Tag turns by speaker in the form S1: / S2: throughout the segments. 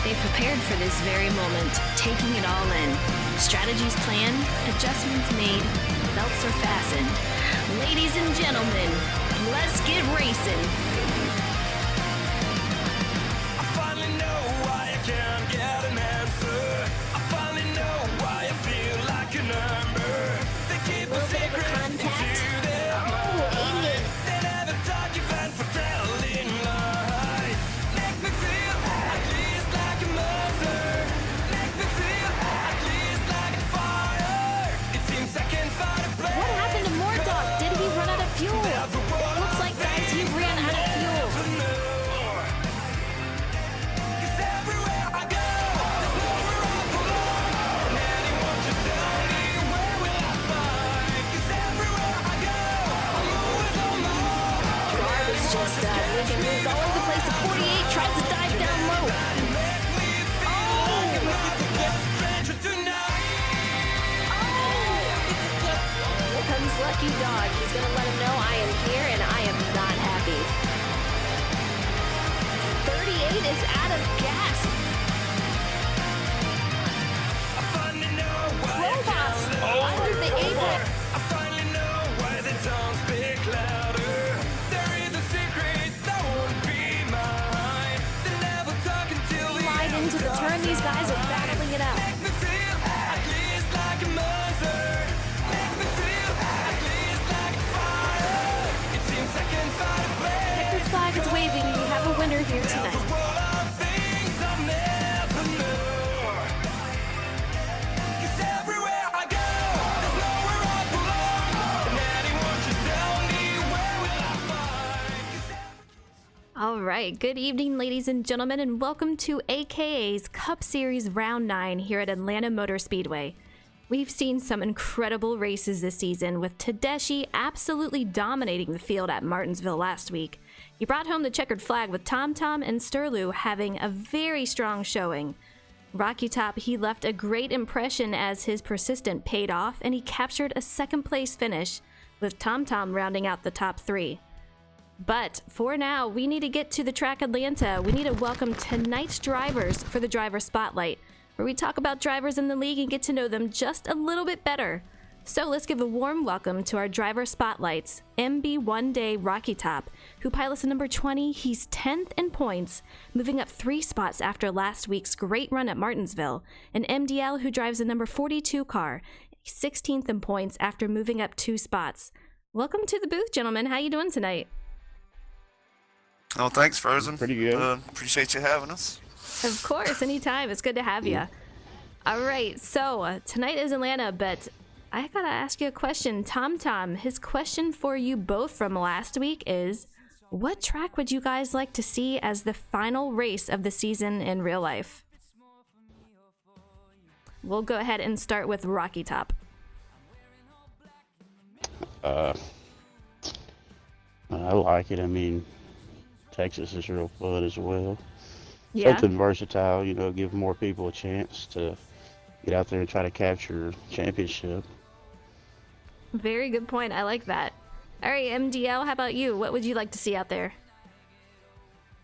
S1: They've prepared for this very moment, taking it all in. Strategies planned, adjustments made, belts are fastened. Ladies and gentlemen, let's get racing.
S2: I finally know why I can't get an answer. I finally know why I feel like a number. They keep a secret into their mind. They never talk even for telling lies. Make me feel at least like a mother. Make me feel at least like a fire. It seems I can't find a place.
S1: What happened to Mordog? Did he run out of fuel? Looks like, guys, he ran out of fuel. Just making moves all over the place. The 48 tries to dive down low. Here comes Lucky Dog. He's going to let him know I am here and I am not happy. 38 is out of gas. Robots under the apex.
S2: I finally know why they don't speak louder. There is a secret that won't be mine. They never talk until the
S1: Slide into the turn. These guys are battling it out.
S2: Make me feel at least like a mother. Make me feel at least like a fire. It seems I can find a place.
S1: Checkered flag is waving. We have a winner here tonight.
S2: World of things I'll never know. 'Cause everywhere I go, there's nowhere I belong. And anyone should tell me where will I find?
S1: All right. Good evening, ladies and gentlemen, and welcome to AKA's Cup Series Round 9 here at Atlanta Motor Speedway. We've seen some incredible races this season, with Tedeschi absolutely dominating the field at Martinsville last week. He brought home the checkered flag with Tom Tom and Sterlu having a very strong showing. Rocky Top, he left a great impression as his persistence paid off, and he captured a second place finish, with Tom Tom rounding out the top three. But for now, we need to get to the track Atlanta. We need to welcome tonight's drivers for the Driver Spotlight, where we talk about drivers in the league and get to know them just a little bit better. So let's give a warm welcome to our Driver Spotlights. MB One Day Rocky Top, who pilots the number 20. He's 10th in points, moving up 3 spots after last week's great run at Martinsville. And MDL, who drives the number 42 car, 16th in points after moving up 2 spots. Welcome to the booth, gentlemen. How you doing tonight?
S3: Oh, thanks, Frozen.
S4: Pretty good.
S3: Appreciate you having us.
S1: Of course, anytime. It's good to have you. All right, so tonight is Atlanta, but I gotta ask you a question. Tom Tom, his question for you both from last week is, what track would you guys like to see as the final race of the season in real life? We'll go ahead and start with Rocky Top.
S4: I like it. I mean, Texas is real fun as well.
S1: Yeah,
S4: Something versatile, give more people a chance to get out there and try to capture a championship.
S1: very good point. I like that. All right, MDL, how about you? What would you like to see out there?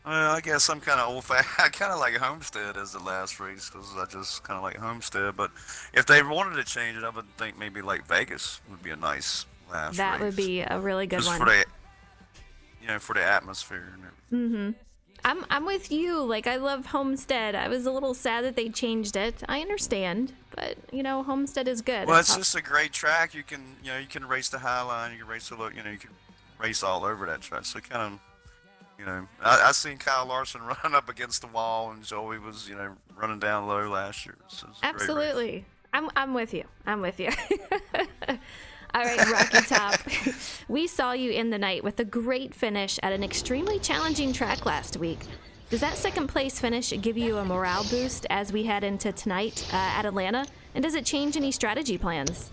S3: I guess I'm kind of old-fashioned. I kind of like Homestead as the last race because I just kind of like Homestead. But if they wanted to change it, I would think maybe like Vegas would be a nice last race.
S1: That would be a really good
S3: just
S1: one.
S3: for the, for the atmosphere.
S1: I'm with you. Like, I love Homestead. I was a little sad that they changed it. I understand, but Homestead is good.
S3: Well, it's just a great track. You can race the High Line. You can race you can race all over that track. So kind of. I seen Kyle Larson run up against the wall, and Joey was, running down low last year. So it's a great race.
S1: Absolutely. I'm with you. I'm with you. All right, Rocky Top. We saw you in the night with a great finish at an extremely challenging track last week. Does that second place finish give you a morale boost as we head into tonight at Atlanta? And does it change any strategy plans?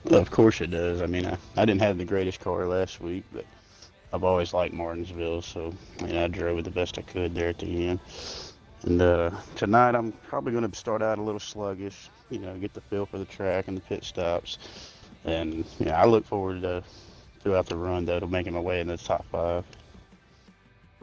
S4: Well, of course it does. I mean, I didn't have the greatest car last week, but I've always liked Martinsville, so I drove it the best I could there at the end. And tonight I'm probably going to start out a little sluggish, get the feel for the track and the pit stops. And I look forward to throughout the run, though, to making my way in the top 5.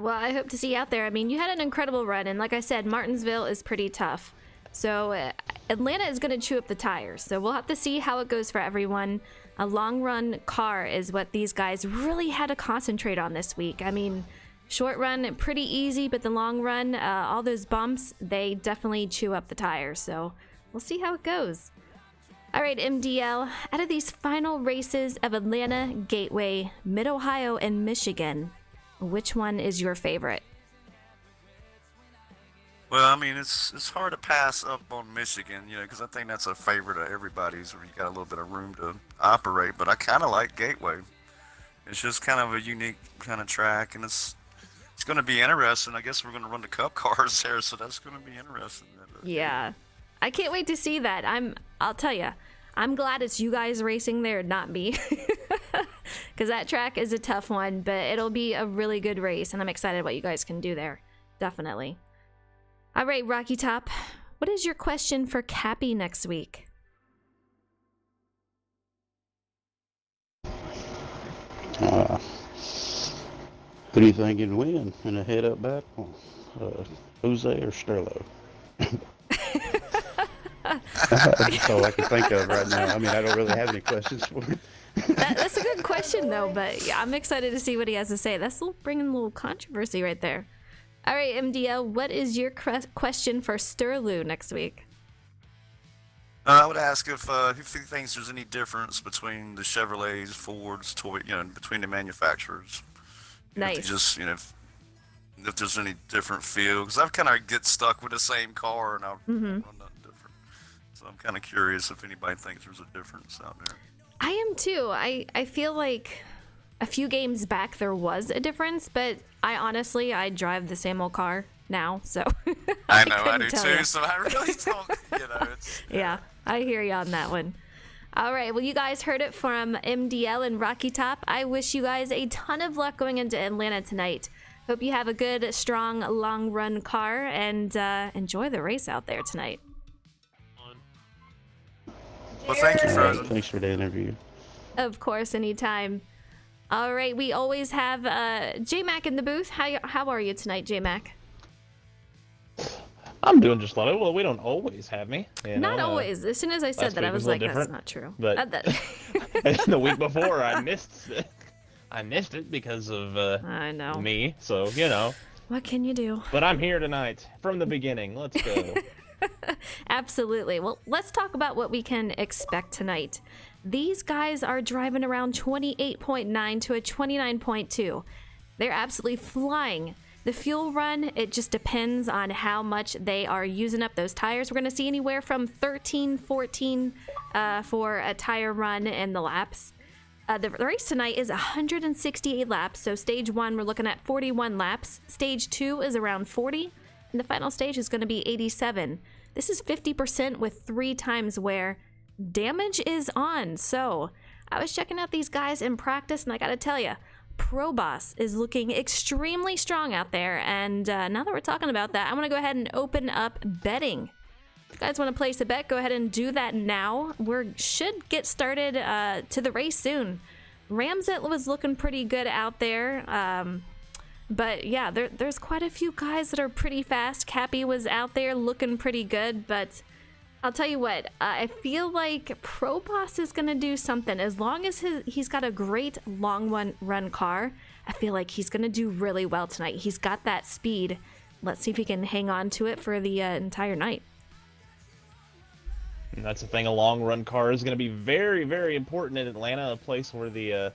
S1: Well, I hope to see you out there. I mean, you had an incredible run, and like I said, Martinsville is pretty tough. So Atlanta is going to chew up the tires. So we'll have to see how it goes for everyone. A long run car is what these guys really had to concentrate on this week. I mean, short run, pretty easy, but the long run, all those bumps, they definitely chew up the tires. So we'll see how it goes. All right, MDL, out of these final races of Atlanta, Gateway, Mid-Ohio, and Michigan, which one is your favorite?
S3: Well, I mean, it's hard to pass up on Michigan, because I think that's a favorite of everybody's where you got a little bit of room to operate. But I kind of like Gateway. It's just kind of a unique kind of track, and it's going to be interesting. I guess we're going to run the Cup cars there, so that's going to be interesting.
S1: Yeah, I can't wait to see that. I'll tell you, I'm glad it's you guys racing there, not me, because that track is a tough one. But it'll be a really good race, and I'm excited what you guys can do there. Definitely. All right, Rocky Top, what is your question for Cappy next week?
S4: Who do you think can win in a head-up battle? Jose or Sterlo? That's all I can think of right now. I mean, I don't really have any questions for him.
S1: That's a good question, though, but yeah, I'm excited to see what he has to say. That's bringing a little controversy right there. All right, MDL, what is your question for Sterlu next week?
S3: I would ask if he thinks there's any difference between the Chevrolets, Fords, between the manufacturers.
S1: Nice.
S3: If just, if there's any different feel, because I kind of get stuck with the same car and I run nothing different. So I'm kind of curious if anybody thinks there's a difference out there.
S1: I am too. I feel like a few games back there was a difference, but I drive the same old car now, so
S3: I know I do
S1: tell
S3: too.
S1: you.
S3: So I really don't. It's
S1: Yeah, I hear you on that one. All right, well, you guys heard it from MDL and Rocky Top. I wish you guys a ton of luck going into Atlanta tonight. Hope you have a good, strong, long run car and enjoy the race out there tonight.
S3: Well, thank you, Frozen.
S4: Thanks for the interview.
S1: Of course, anytime. All right, we always have J-Mac in the booth. How are you tonight, J-Mac?
S5: I'm doing just fine. Well, we don't always have me.
S1: Not always. As soon as I said that, I was like, that's not true.
S5: But the week before, I missed it because of
S1: I know.
S5: me. So,
S1: What can you do?
S5: But I'm here tonight from the beginning. Let's go.
S1: Absolutely. Well, let's talk about what we can expect tonight. These guys are driving around 28.9 to a 29.2. They're absolutely flying. The fuel run, it just depends on how much they are using up those tires. We're going to see anywhere from 13, 14 for a tire run in the laps. The race tonight is 168 laps. So stage 1, we're looking at 41 laps. Stage 2 is around 40. And the final stage is going to be 87. This is 50% with 3 times wear. Damage is on. So I was checking out these guys in practice, and I got to tell you, Pro Boss is looking extremely strong out there. And now that we're talking about that, I want to go ahead and open up betting. If you guys want to place a bet, go ahead and do that now. We should get started to the race soon. Ramsett was looking pretty good out there. But yeah, there's quite a few guys that are pretty fast. Cappy was out there looking pretty good, but I'll tell you what, I feel like Pro Boss is going to do something. As long as he's got a great long run car, I feel like he's going to do really well tonight. He's got that speed. Let's see if he can hang on to it for the entire night.
S5: And that's the thing. A long run car is going to be very, very important in Atlanta, a place where the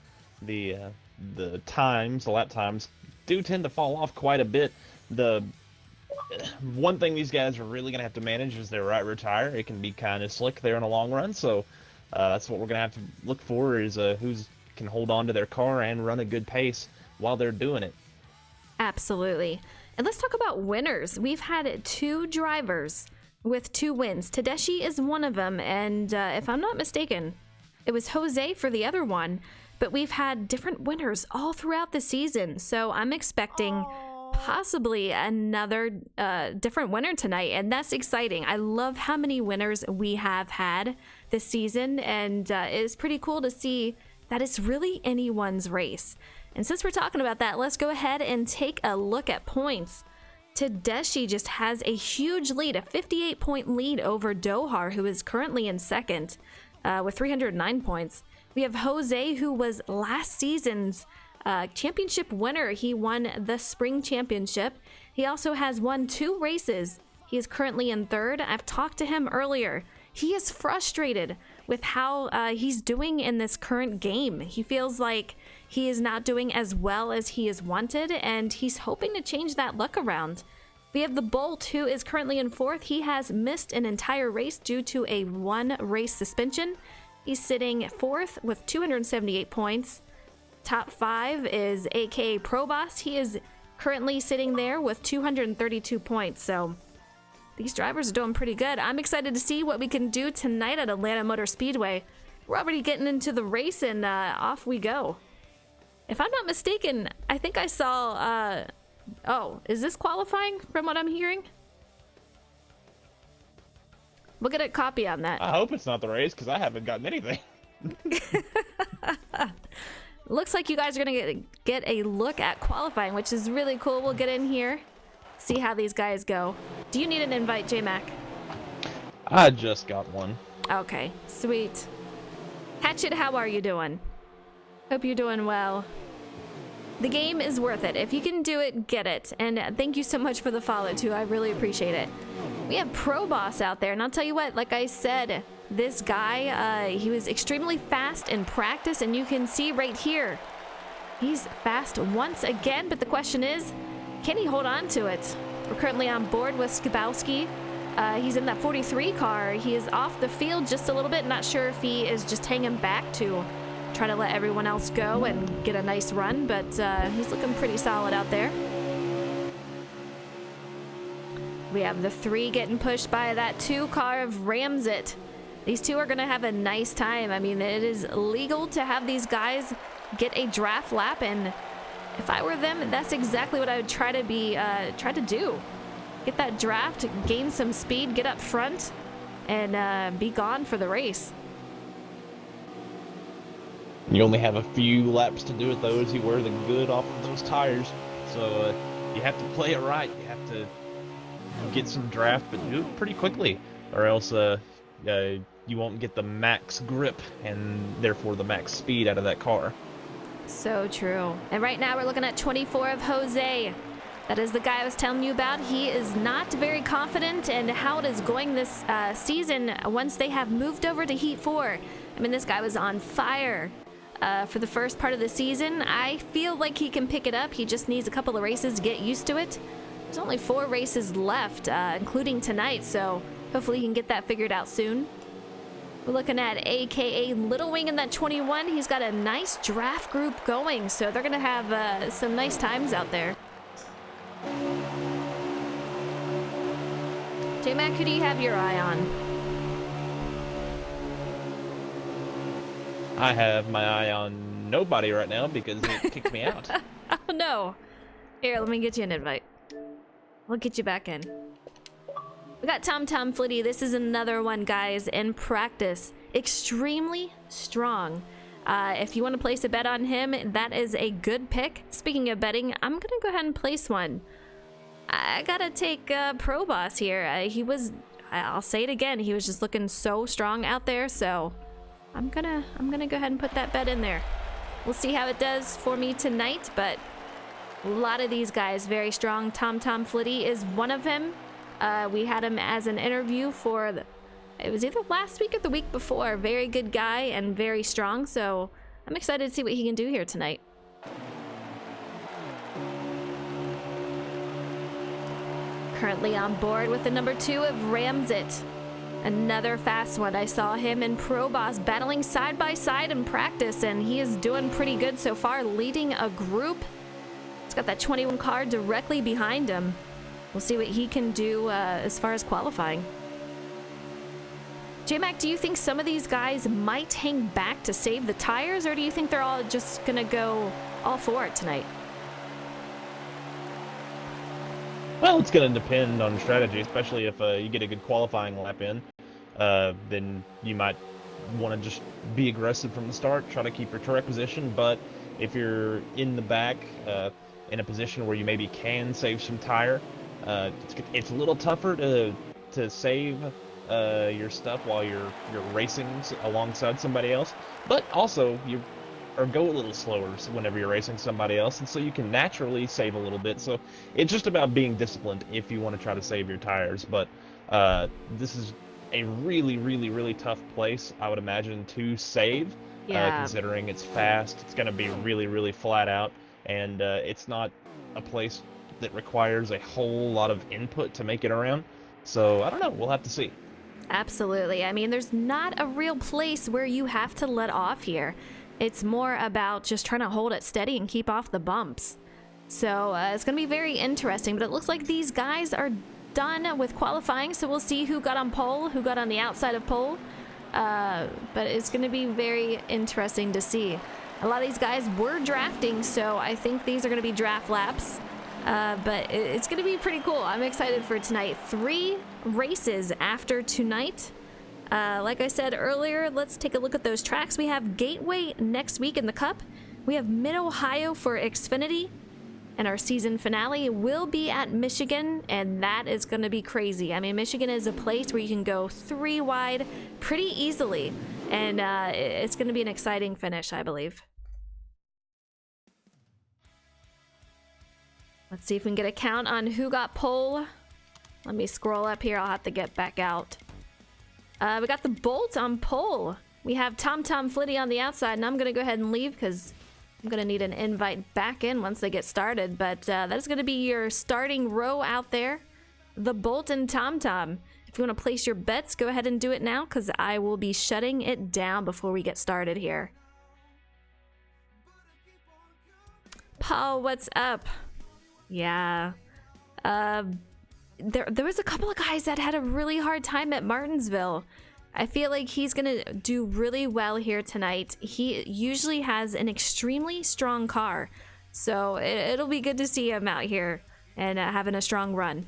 S5: lap times, do tend to fall off quite a bit. The one thing these guys are really going to have to manage is their right rear tire. It can be kind of slick there in a long run, so that's what we're going to have to look for is who's can hold on to their car and run a good pace while they're doing it.
S1: Absolutely. And let's talk about winners. We've had 2 drivers with 2 wins. Tedeschi is one of them, and if I'm not mistaken, it was Jose for the other one. But we've had different winners all throughout the season, so I'm expecting possibly another different winner tonight, and that's exciting. I love how many winners we have had this season, and it's pretty cool to see that it's really anyone's race. And since we're talking about that, let's go ahead and take a look at points. Tedeschi just has a huge lead, a 58-point lead over Dohar, who is currently in second with 309 points. We have Jose, who was last season's championship winner. He won the spring championship. He also has won 2 races. He is currently in third. I've talked to him earlier. He is frustrated with how he's doing in this current game. He feels like he is not doing as well as he is wanted, and he's hoping to change that look around. We have the Bolt, who is currently in fourth. He has missed an entire race due to a 1-race suspension. He's sitting fourth with 278 points. Top 5 is aka Pro Boss. He is currently sitting there with 232 points. So these drivers are doing pretty good. I'm excited to see what we can do tonight at Atlanta Motor Speedway. We're already getting into the race, and off we go. If I'm not mistaken, I think I saw... oh, is this qualifying from what I'm hearing? We'll get a copy on that.
S5: I hope it's not the race, because I haven't gotten anything.
S1: Looks like you guys are going to get a look at qualifying, which is really cool. We'll get in here, see how these guys go. Do you need an invite, J-Mac?
S5: I just got one.
S1: Okay, sweet. Hatchet, how are you doing? Hope you're doing well. The game is worth it. If you can do it, get it. And thank you so much for the follow, too. I really appreciate it. We have Pro Boss out there, and I'll tell you what, like I said, this guy, he was extremely fast in practice, and you can see right here, he's fast once again, but the question is, can he hold on to it? We're currently on board with Skibowski. He's in that 43 car. He is off the field just a little bit. Not sure if he is just hanging back to try to let everyone else go and get a nice run, but he's looking pretty solid out there. We have the 3 getting pushed by that 2 car of Ramsit. These 2 are going to have a nice time. I mean, it is legal to have these guys get a draft lap, and if I were them, that's exactly what I would try to do. Get that draft, gain some speed, get up front, and be gone for the race.
S5: You only have a few laps to do it, though, as you wear the good off of those tires. So you have to play it right. You have to get some draft, but do it pretty quickly, or else you won't get the max grip and therefore the max speed out of that car.
S1: So true. And right now we're looking at 24 of Jose. That is the guy I was telling you about. He is not very confident in how it is going this season once they have moved over to Heat 4. I mean, this guy was on fire for the first part of the season. I feel like he can pick it up. He just needs a couple of races to get used to it. There's only 4 races left, including tonight, so hopefully he can get that figured out soon. We're looking at aka Little Wing in that 21. He's got a nice draft group going, so they're going to have some nice times out there. J-Mac, who do you have your eye on?
S5: I have my eye on nobody right now because it kicked me out.
S1: Oh no. Here, let me get you an invite. We'll get you back in. We got Tom Flitty. This is another one, guys, in practice. Extremely strong. If you want to place a bet on him, that is a good pick. Speaking of betting, I'm going to go ahead and place one. I got to take Pro Boss here. I'll say it again, he was just looking so strong out there, so I'm gonna go ahead and put that bet in there. We'll see how it does for me tonight, but a lot of these guys very strong. Tom Flitty is one of them. We had him as an interview for it was either last week or the week before. Very good guy and very strong, so I'm excited to see what he can do here tonight. Currently on board with the number 2 of Ramsit. Another fast one. I saw him and Pro Boss battling side by side in practice, and he is doing pretty good so far, leading a group. He's got that 21 car directly behind him. We'll see what he can do as far as qualifying. J-Mac, do you think some of these guys might hang back to save the tires, or do you think they're all just going to go all for it tonight?
S5: Well, it's going to depend on strategy, especially if you get a good qualifying lap in. Then you might want to just be aggressive from the start, try to keep your track position. But if you're in the back in a position where you maybe can save some tire, it's a little tougher to save your stuff while you're racing alongside somebody else, but also you or go a little slower whenever you're racing somebody else, and so you can naturally save a little bit. So it's just about being disciplined if you want to try to save your tires. But this is a really, really, really tough place, I would imagine, to save.
S1: Yeah.
S5: Considering it's fast, it's going to be really, really flat out, and it's not a place that requires a whole lot of input to make it around. So I don't know. We'll have to see.
S1: Absolutely. I mean, there's not a real place where you have to let off here. It's more about just trying to hold it steady and keep off the bumps. So it's going to be very interesting, but it looks like these guys are done with qualifying, so we'll see who got on pole, who got on the outside of pole. But it's going to be very interesting to see. A lot of these guys were drafting, so I think these are going to be draft laps. But it's going to be pretty cool. I'm excited for tonight. 3 races after tonight. Like I said earlier, let's take a look at those tracks. We have Gateway next week in the Cup. We have Mid-Ohio for Xfinity. And our season finale will be at Michigan, and that is going to be crazy. I mean, Michigan is a place where you can go 3 wide pretty easily. And it's going to be an exciting finish, I believe. Let's see if we can get a count on who got pole. Let me scroll up here. I'll have to get back out. We got the Bolt on pole. We have Tom Flitty on the outside, and I'm going to go ahead and leave because I'm going to need an invite back in once they get started. But that is going to be your starting row out there. The Bolt and Tom. If you want to place your bets, go ahead and do it now because I will be shutting it down before we get started here. Paul, what's up? Yeah. There was a couple of guys that had a really hard time at Martinsville. I feel like he's gonna do really well here tonight. He usually has an extremely strong car, so it'll be good to see him out here and having a strong run.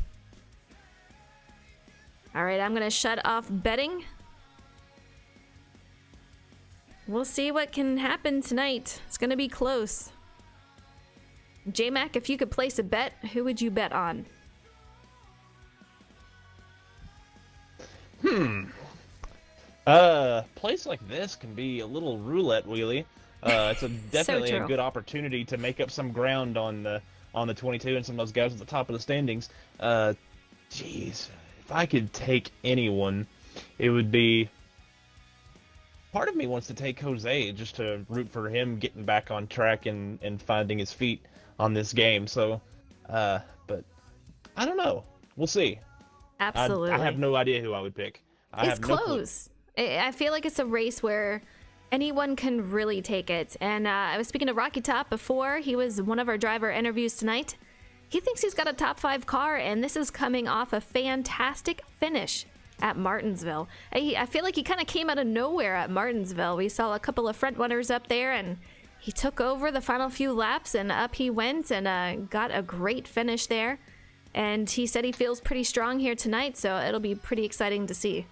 S1: All right, I'm gonna shut off betting. We'll see what can happen tonight. It's gonna be close. J-Mac, if you could place a bet, who would you bet on?
S5: Place like this can be a little roulette wheelie. It's definitely a good opportunity to make up some ground on the 22 and some of those guys at the top of the standings. Jeez, if I could take anyone, it would be. Part of me wants to take Jose just to root for him getting back on track and finding his feet on this game. So, but I don't know. We'll see.
S1: Absolutely.
S5: I have no idea who I would pick.
S1: It's close. I feel like it's a race where anyone can really take it. And I was speaking to Rocky Top before. He was one of our driver interviews tonight. He thinks he's got a top 5 car, and this is coming off a fantastic finish at Martinsville. I feel like he kind of came out of nowhere at Martinsville. We saw a couple of front runners up there, and he took over the final few laps, and up he went and got a great finish there. And he said he feels pretty strong here tonight, so it'll be pretty exciting to see.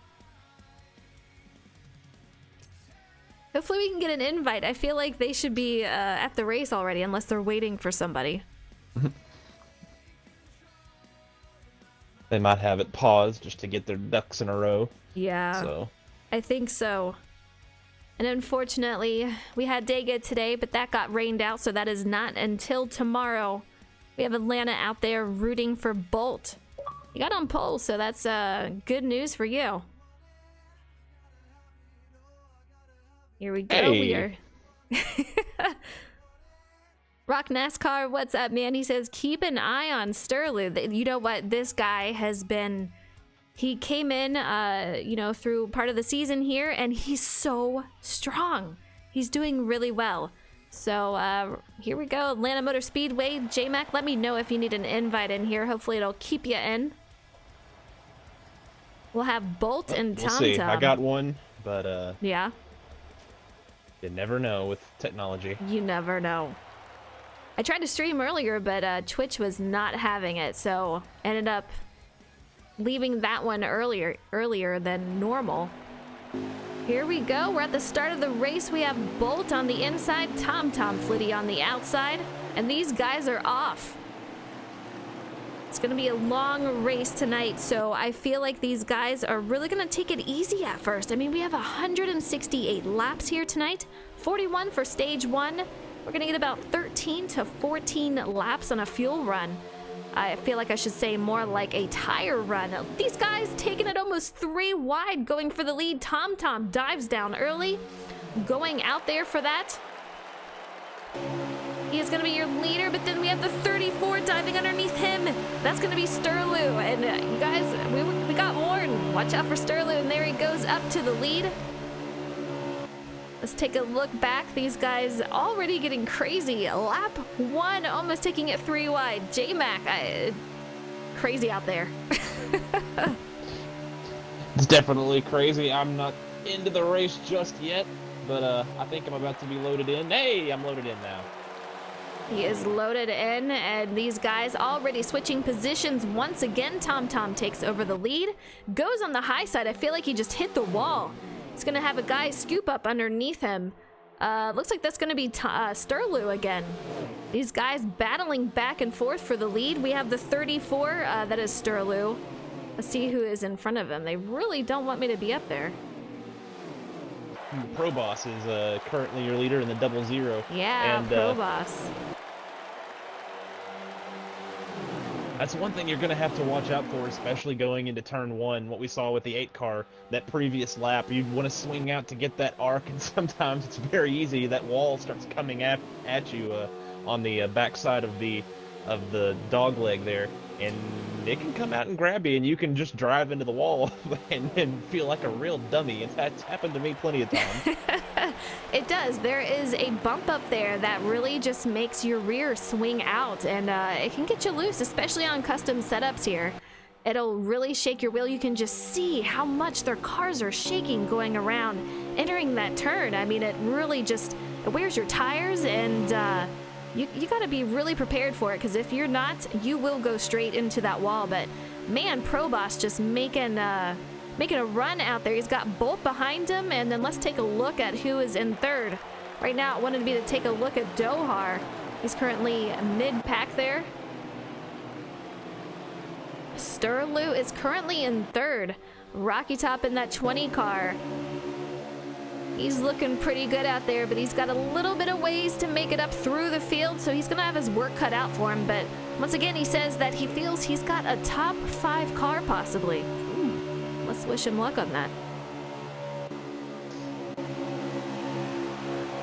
S1: Hopefully we can get an invite. I feel like they should be at the race already, unless they're waiting for somebody.
S5: They might have it paused just to get their ducks in a row.
S1: Yeah,
S5: so
S1: I think so. And unfortunately, we had day good today, but that got rained out, so that is not until tomorrow. We have Atlanta out there rooting for Bolt. You got on pole, so that's good news for you. Here we go.
S5: Hey.
S1: We are. Rock NASCAR, what's up, man? He says, keep an eye on Sterling. You know what? This guy has been... He came in, through part of the season here, and he's so strong. He's doing really well. So here we go. Atlanta Motor Speedway. J-Mac, let me know if you need an invite in here. Hopefully it'll keep you in. We'll have Bolt and Tom.
S5: We'll see. I got one, but
S1: yeah.
S5: You never know with technology.
S1: You never know. I tried to stream earlier, but Twitch was not having it, so ended up leaving that one earlier than normal. Here we go. We're at the start of the race. We have Bolt on the inside, Tom Flitty on the outside, and these guys are off. It's going to be a long race tonight, so I feel like these guys are really going to take it easy at first. I mean, we have 168 laps here tonight, 41 for stage 1. We're going to get about 13 to 14 laps on a fuel run. I feel like I should say more like a tire run. These guys taking it almost 3 wide, going for the lead. Tom dives down early, going out there for that. He is going to be your leader, but then we have the 34 diving underneath him. That's going to be Sterlu. And you guys, we got warned. Watch out for Sterlu. And there he goes up to the lead. Let's take a look back. These guys already getting crazy. Lap 1, almost taking it 3 wide. J-Mac, crazy out there.
S5: It's definitely crazy. I'm not into the race just yet, but I think I'm about to be loaded in. Hey, I'm loaded in now.
S1: He is loaded in, and these guys already switching positions once again. Tom takes over the lead, goes on the high side. I feel like he just hit the wall. He's gonna have a guy scoop up underneath him. Looks like that's gonna be Sterlu again. These guys battling back and forth for the lead. We have the 34, that is Sterlu. Let's see who is in front of him. They really don't want me to be up there.
S5: Pro Boss is currently your leader in the 00.
S1: Yeah,
S5: and,
S1: Pro Boss.
S5: That's one thing you're going to have to watch out for, especially going into turn 1. What we saw with the 8 car, that previous lap, you want to swing out to get that arc, and sometimes it's very easy. That wall starts coming at you on the backside of the dog leg there, and it can come out and grab you, and you can just drive into the wall and feel like a real dummy. It's happened to me plenty of times.
S1: It does. There is a bump up there that really just makes your rear swing out, and it can get you loose, especially on custom setups here. It'll really shake your wheel. You can just see how much their cars are shaking going around, entering that turn. I mean, it really just it wears your tires, and you got to be really prepared for it, because if you're not, you will go straight into that wall. But man, Pro Boss just making a run out there. He's got Bolt behind him, and then let's take a look at who is in third. Right now, it wanted me to take a look at Dohar. He's currently mid-pack there. Sterlu is currently in third. Rocky Top in that 20 car. He's looking pretty good out there, but he's got a little bit of ways to make it up through the field, so he's going to have his work cut out for him. But once again, he says that he feels he's got a top 5 car possibly. Let's wish him luck on that.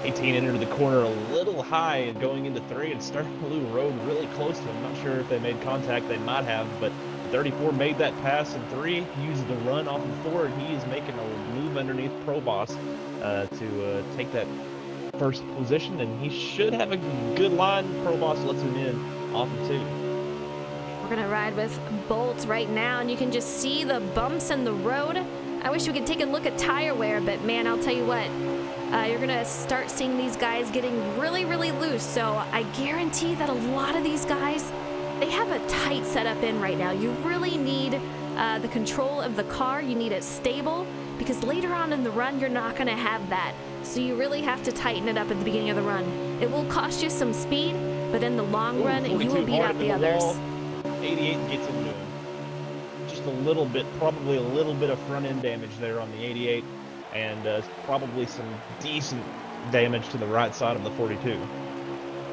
S5: 18 entered the corner a little high and going into 3, and Sterlu rode really close to him. Not sure if they made contact. They might have, but 34 made that pass in 3, used the run off of 4, and he is making a move underneath Pro Boss to take that first position, and he should have a good line. Pro Boss lets him in off of 2.
S1: We're gonna ride with Bolt right now, and you can just see the bumps in the road. I wish we could take a look at tire wear, but man, I'll tell you what, you're gonna start seeing these guys getting really loose. So I guarantee that a lot of these guys, they have a tight setup in right now. You really need the control of the car. You need it stable, because later on in the run, you're not gonna have that. So you really have to tighten it up at the beginning of the run. It will cost you some speed, but in the long run, you will beat out the others.
S5: 88 gets into him. Just a little bit, probably a little bit of front end damage there on the 88, and probably some decent damage to the right side of the 42.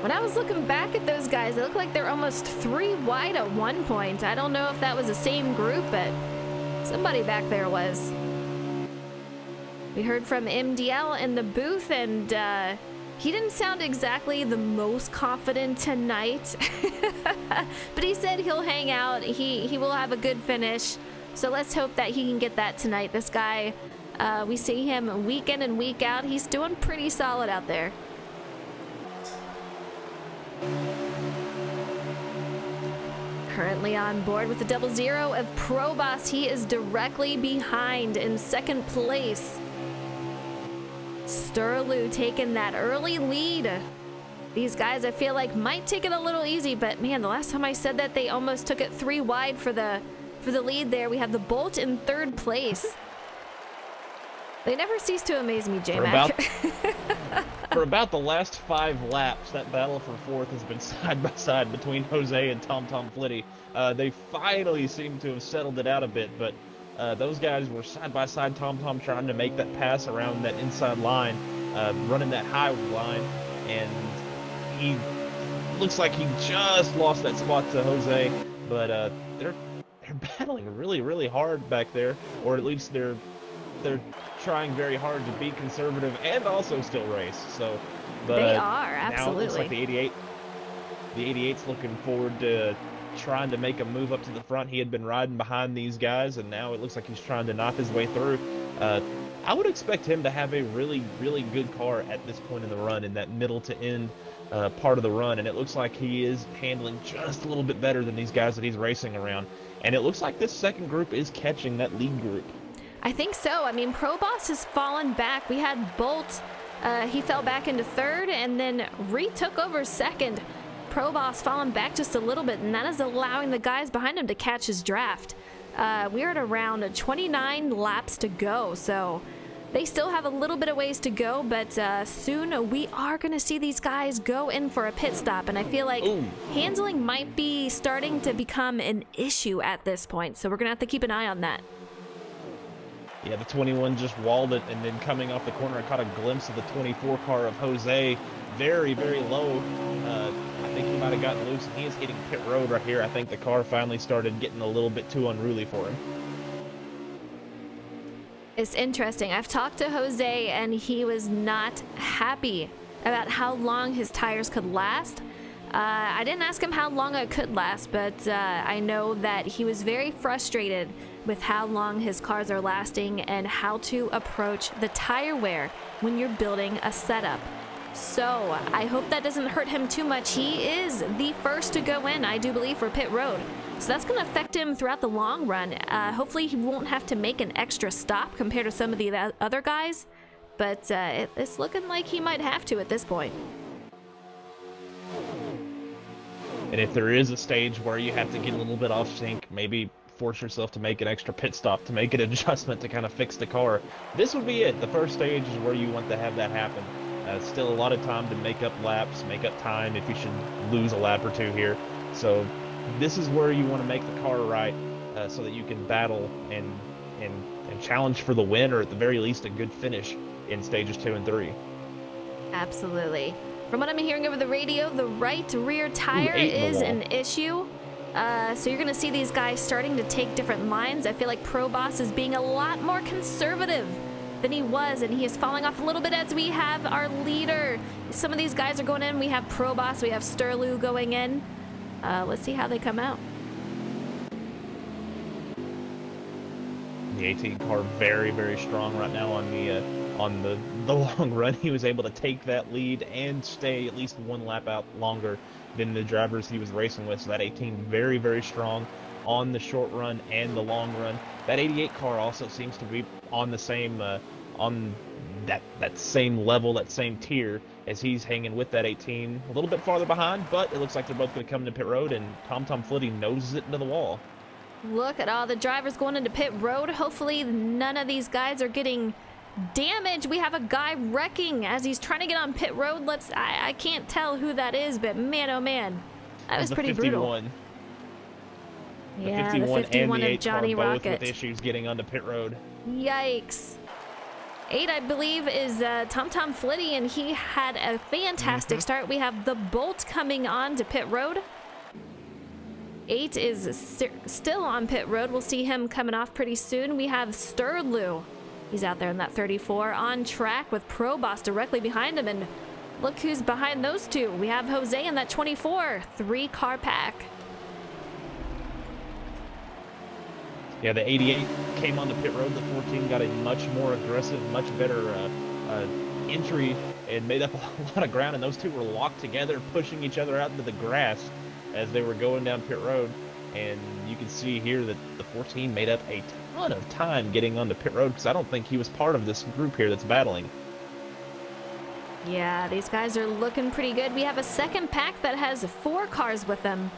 S1: When I was looking back at those guys, it looked like they're almost 3 wide at one point. I don't know if that was the same group, but somebody back there was. We heard from MDL in the booth, and he didn't sound exactly the most confident tonight. But he said he'll hang out. He will have a good finish. So let's hope that he can get that tonight. This guy, we see him week in and week out. He's doing pretty solid out there. Currently on board with the 00 of Pro Boss. He is directly behind in second place. Sterlu taking that early lead. These guys, I feel like, might take it a little easy, but man, the last time I said that, they almost took it 3 wide for the lead there. We have the Bolt in third place. They never cease to amaze me,
S5: For
S1: J-Mac.
S5: for about the last 5 laps, that battle for 4th has been side by side between Jose and Tom Flitty. They finally seem to have settled it out a bit, but those guys were side by side. Tom trying to make that pass around that inside line, running that high line, and he looks like he just lost that spot to Jose. But they're battling really hard back there, or at least they're trying very hard to be conservative and also still race. So, but
S1: They are,
S5: now it looks like
S1: absolutely.
S5: the 88's looking forward to trying to make a move up to the front. He had been riding behind these guys, and now it looks like he's trying to knock his way through. I would expect him to have a really good car at this point in the run, in that middle to end part of the run, and it looks like he is handling just a little bit better than these guys that he's racing around. And it looks like this second group is catching that lead group.
S1: I think so. I mean, Pro Boss has fallen back. We had Bolt. He fell back into third and then retook over second. Pro Boss fallen back just a little bit, and that is allowing the guys behind him to catch his draft. We're at around 29 laps to go, so they still have a little bit of ways to go, but soon we are going to see these guys go in for a pit stop, and I feel like handling might be starting to become an issue at this point, so we're going to have to keep an eye on that.
S5: Yeah, the 21 just walled it, and then coming off the corner, I caught a glimpse of the 24 car of Jose, very low. I think he might have gotten loose, and he is hitting pit road right here. I think the car finally started getting a little bit too unruly for him.
S1: It's interesting. I've talked to Jose, and he was not happy about how long his tires could last. I didn't ask him how long it could last, but I know that he was very frustrated with how long his cars are lasting and how to approach the tire wear when you're building a setup. So I hope that doesn't hurt him too much. He is the first to go in, I do believe, for pit road. So that's going to affect him throughout the long run. Hopefully he won't have to make an extra stop compared to some of the other guys, but it's looking like he might have to at this point.
S5: And if there is a stage where you have to get a little bit off sync, maybe force yourself to make an extra pit stop to make an adjustment to kind of fix the car, this would be it. The first stage is where you want to have that happen. Still a lot of time to make up laps, make up time if you should lose a lap or two here. So this is where you want to make the car right, so that you can battle and challenge for the win, or at the very least a good finish in stages 2 and 3.
S1: Absolutely. From what I'm hearing over the radio, the right rear tire is an issue. So you're going to see these guys starting to take different lines. I feel like Pro Boss is being a lot more conservative than he was, and he is falling off a little bit as we have our leader. Some of these guys are going in. We have Pro Boss, we have Sterlu going in. Let's see how they come out.
S5: The 18 car very strong right now on the long run. He was able to take that lead and stay at least one lap out longer than the drivers he was racing with. So that 18 very strong on the short run and the long run. That 88 car also seems to be on the same on that same level, that same tier, as he's hanging with that 18 a little bit farther behind, but it looks like they're both going to come to pit road, and Tom Flitty noses it into the wall.
S1: Look at all the drivers going into pit road. Hopefully none of these guys are getting damaged. We have a guy wrecking as he's trying to get on pit road. I can't tell who that is, but man, oh man, that was pretty brutal. Yeah, the 51 of Johnny Rocket.
S5: Both with issues getting onto pit road.
S1: Yikes. 8, I believe, is Tom Flitty, and he had a fantastic start. We have the Bolt coming on to pit road. 8 is still on pit road. We'll see him coming off pretty soon. We have Sterlu. He's out there in that 34 on track with Pro Boss directly behind him. And look who's behind those two. We have Jose in that 24, 3-car pack.
S5: Yeah, the 88 came onto pit road. The 14 got a much more aggressive, much better entry and made up a lot of ground. And those two were locked together, pushing each other out into the grass as they were going down pit road. And you can see here that the 14 made up a ton of time getting onto pit road, because I don't think he was part of this group here that's battling.
S1: Yeah, these guys are looking pretty good. We have a second pack that has 4 cars with them.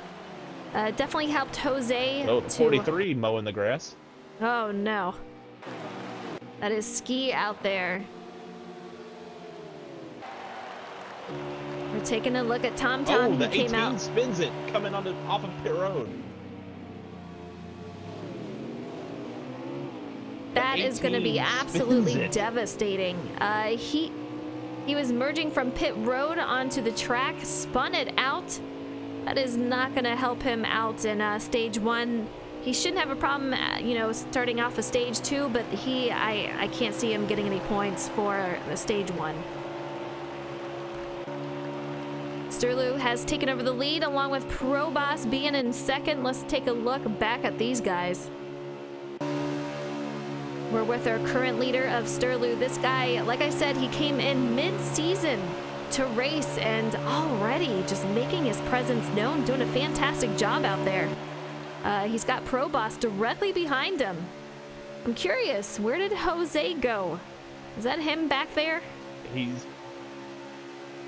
S1: Definitely helped Jose.
S5: Oh, 43 mowing the grass.
S1: Oh no. That is Ski out there. We're taking a look at Tom Tom,
S5: Oh, the
S1: who came
S5: 18
S1: out.
S5: spins it coming off of pit road.
S1: That is going to be
S5: 18
S1: absolutely
S5: spins it.
S1: devastating. He was merging from pit road onto the track, spun it out. That is not going to help him out in stage 1. He shouldn't have a problem, starting off a stage 2, but I can't see him getting any points for stage 1. Sterlu has taken over the lead along with Proboss being in second. Let's take a look back at these guys. We're with our current leader of Sterlu. This guy, like I said, he came in mid-season to race and already just making his presence known, doing a fantastic job out there. He's got Proboss directly behind him. I'm curious, where did Jose go? Is that him back there?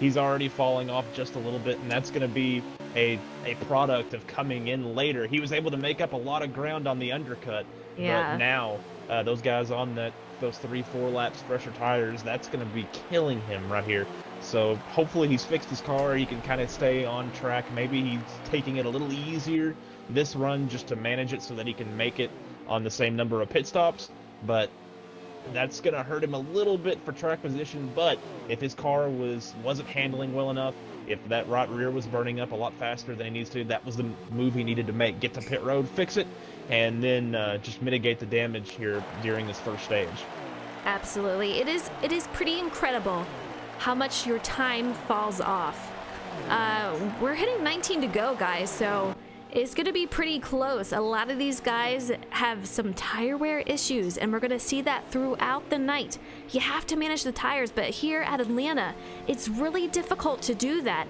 S5: He's already falling off just a little bit, and that's going to be a product of coming in later. He was able to make up a lot of ground on the undercut,
S1: Yeah.
S5: but now those guys on those 3-4 laps fresher tires, that's going to be killing him right here. So hopefully he's fixed his car. He can kind of stay on track. Maybe he's taking it a little easier this run just to manage it so that he can make it on the same number of pit stops. But that's going to hurt him a little bit for track position. But if his car wasn't handling well enough, if that right rear was burning up a lot faster than he needs to, that was the move he needed to make. Get to pit road, fix it, and then just mitigate the damage here during this first stage.
S1: Absolutely. It is pretty incredible how much your time falls off. We're hitting 19 to go, guys, so it's going to be pretty close. A lot of these guys have some tire wear issues, and we're going to see that throughout the night. You have to manage the tires, but here at Atlanta, it's really difficult to do that.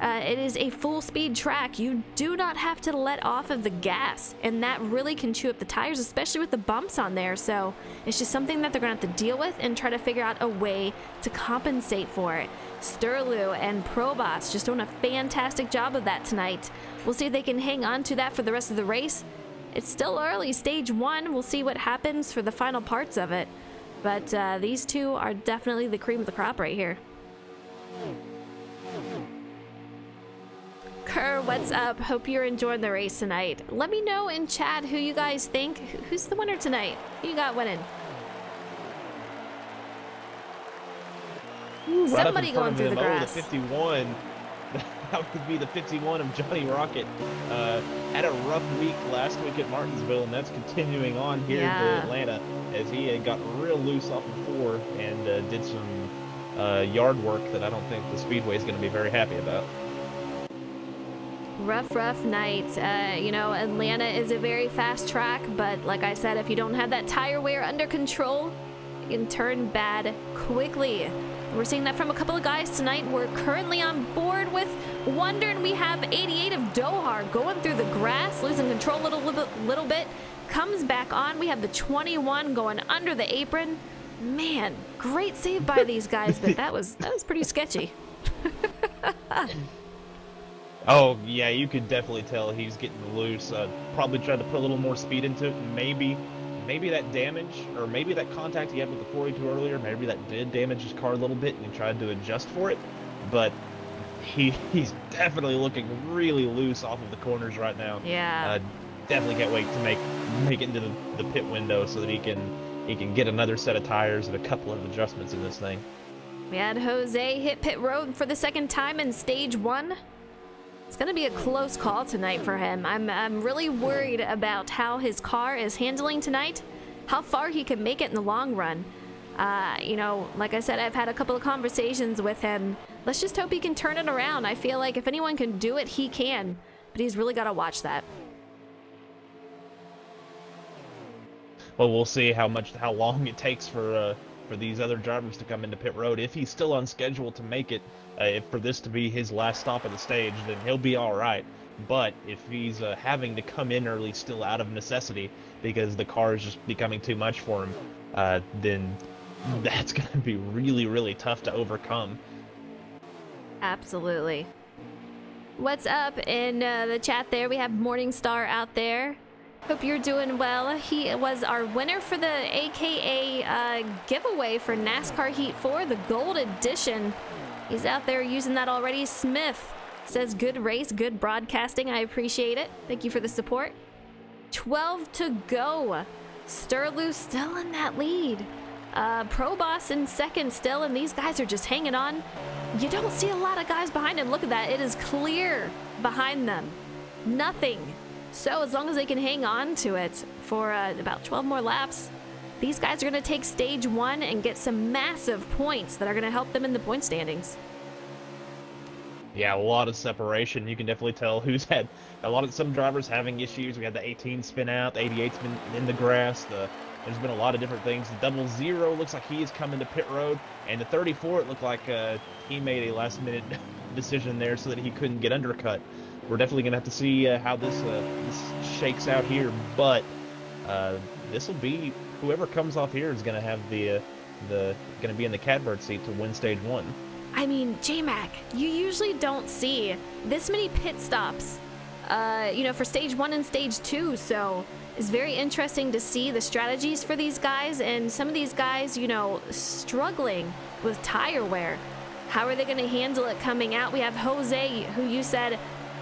S1: It is a full-speed track. You do not have to let off of the gas, and that really can chew up the tires, especially with the bumps on there. So it's just something that they're going to have to deal with and try to figure out a way to compensate for it. Sterlu and Proboss just doing a fantastic job of that tonight. We'll see if they can hang on to that for the rest of the race. It's still early, stage 1. We'll see what happens for the final parts of it. But these two are definitely the cream of the crop right here. Kerr, what's up? Hope you're enjoying the race tonight. Let me know in chat who you guys think. Who's the winner tonight? Who you got winning? Somebody going through the grass.
S5: The 51. That would be the 51 of Johnny Rocket. Had a rough week last week at Martinsville, and that's continuing on here to Atlanta as he had got real loose off of 4 and did some yard work that I don't think the Speedway is going to be very happy about.
S1: Rough night. Atlanta is a very fast track, but like I said, if you don't have that tire wear under control, it can turn bad quickly. We're seeing that from a couple of guys tonight. We're currently on board with Wonder, and we have 88 of Dohar going through the grass, losing control a little bit, comes back on. We have the 21 going under the apron. Man, great save by these guys, but that was pretty sketchy.
S5: Oh, yeah, you could definitely tell he's getting loose. Probably tried to put a little more speed into it. Maybe that damage, or maybe that contact he had with the 42 earlier, maybe that did damage his car a little bit, and he tried to adjust for it. But he's definitely looking really loose off of the corners right now.
S1: Yeah.
S5: Definitely can't wait to make it into the pit window so that he can get another set of tires and a couple of adjustments in this thing.
S1: We had Jose hit pit road for the second time in stage 1. It's going to be a close call tonight for him. I'm really worried about how his car is handling tonight, how far he can make it in the long run. Like I said, I've had a couple of conversations with him. Let's just hope he can turn it around. I feel like if anyone can do it, he can. But he's really got to watch that.
S5: Well, we'll see how long it takes for these other drivers to come into pit road. If he's still on schedule to make it, for this to be his last stop of the stage, then he'll be all right. But if he's having to come in early still out of necessity because the car is just becoming too much for him, then that's going to be really, really tough to overcome.
S1: Absolutely. What's up in the chat there? We have Morningstar out there. Hope you're doing well. He was our winner for the AKA giveaway for NASCAR Heat 4, the Gold Edition. He's out there using that already. Smith says, good race, good broadcasting. I appreciate it. Thank you for the support. 12 to go. Sterlu still in that lead. Pro Boss in second still, and these guys are just hanging on. You don't see a lot of guys behind him. Look at that. It is clear behind them. Nothing. So as long as they can hang on to it for about 12 more laps, these guys are going to take stage 1 and get some massive points that are going to help them in the point standings.
S5: Yeah, a lot of separation. You can definitely tell who's had some drivers having issues. We had the 18 spin out, the 88's been in the grass. There's been a lot of different things. The 00 looks like he is coming to pit road, and the 34, it looked like he made a last minute decision there so that he couldn't get undercut. We're definitely gonna have to see how this shakes out here, but this will be whoever comes off here is gonna have gonna be in the catbird seat to win stage 1.
S1: I mean, J-Mac, you usually don't see this many pit stops, for stage 1 and stage 2. So it's very interesting to see the strategies for these guys, and some of these guys, struggling with tire wear. How are they going to handle it coming out? We have Jose, who you said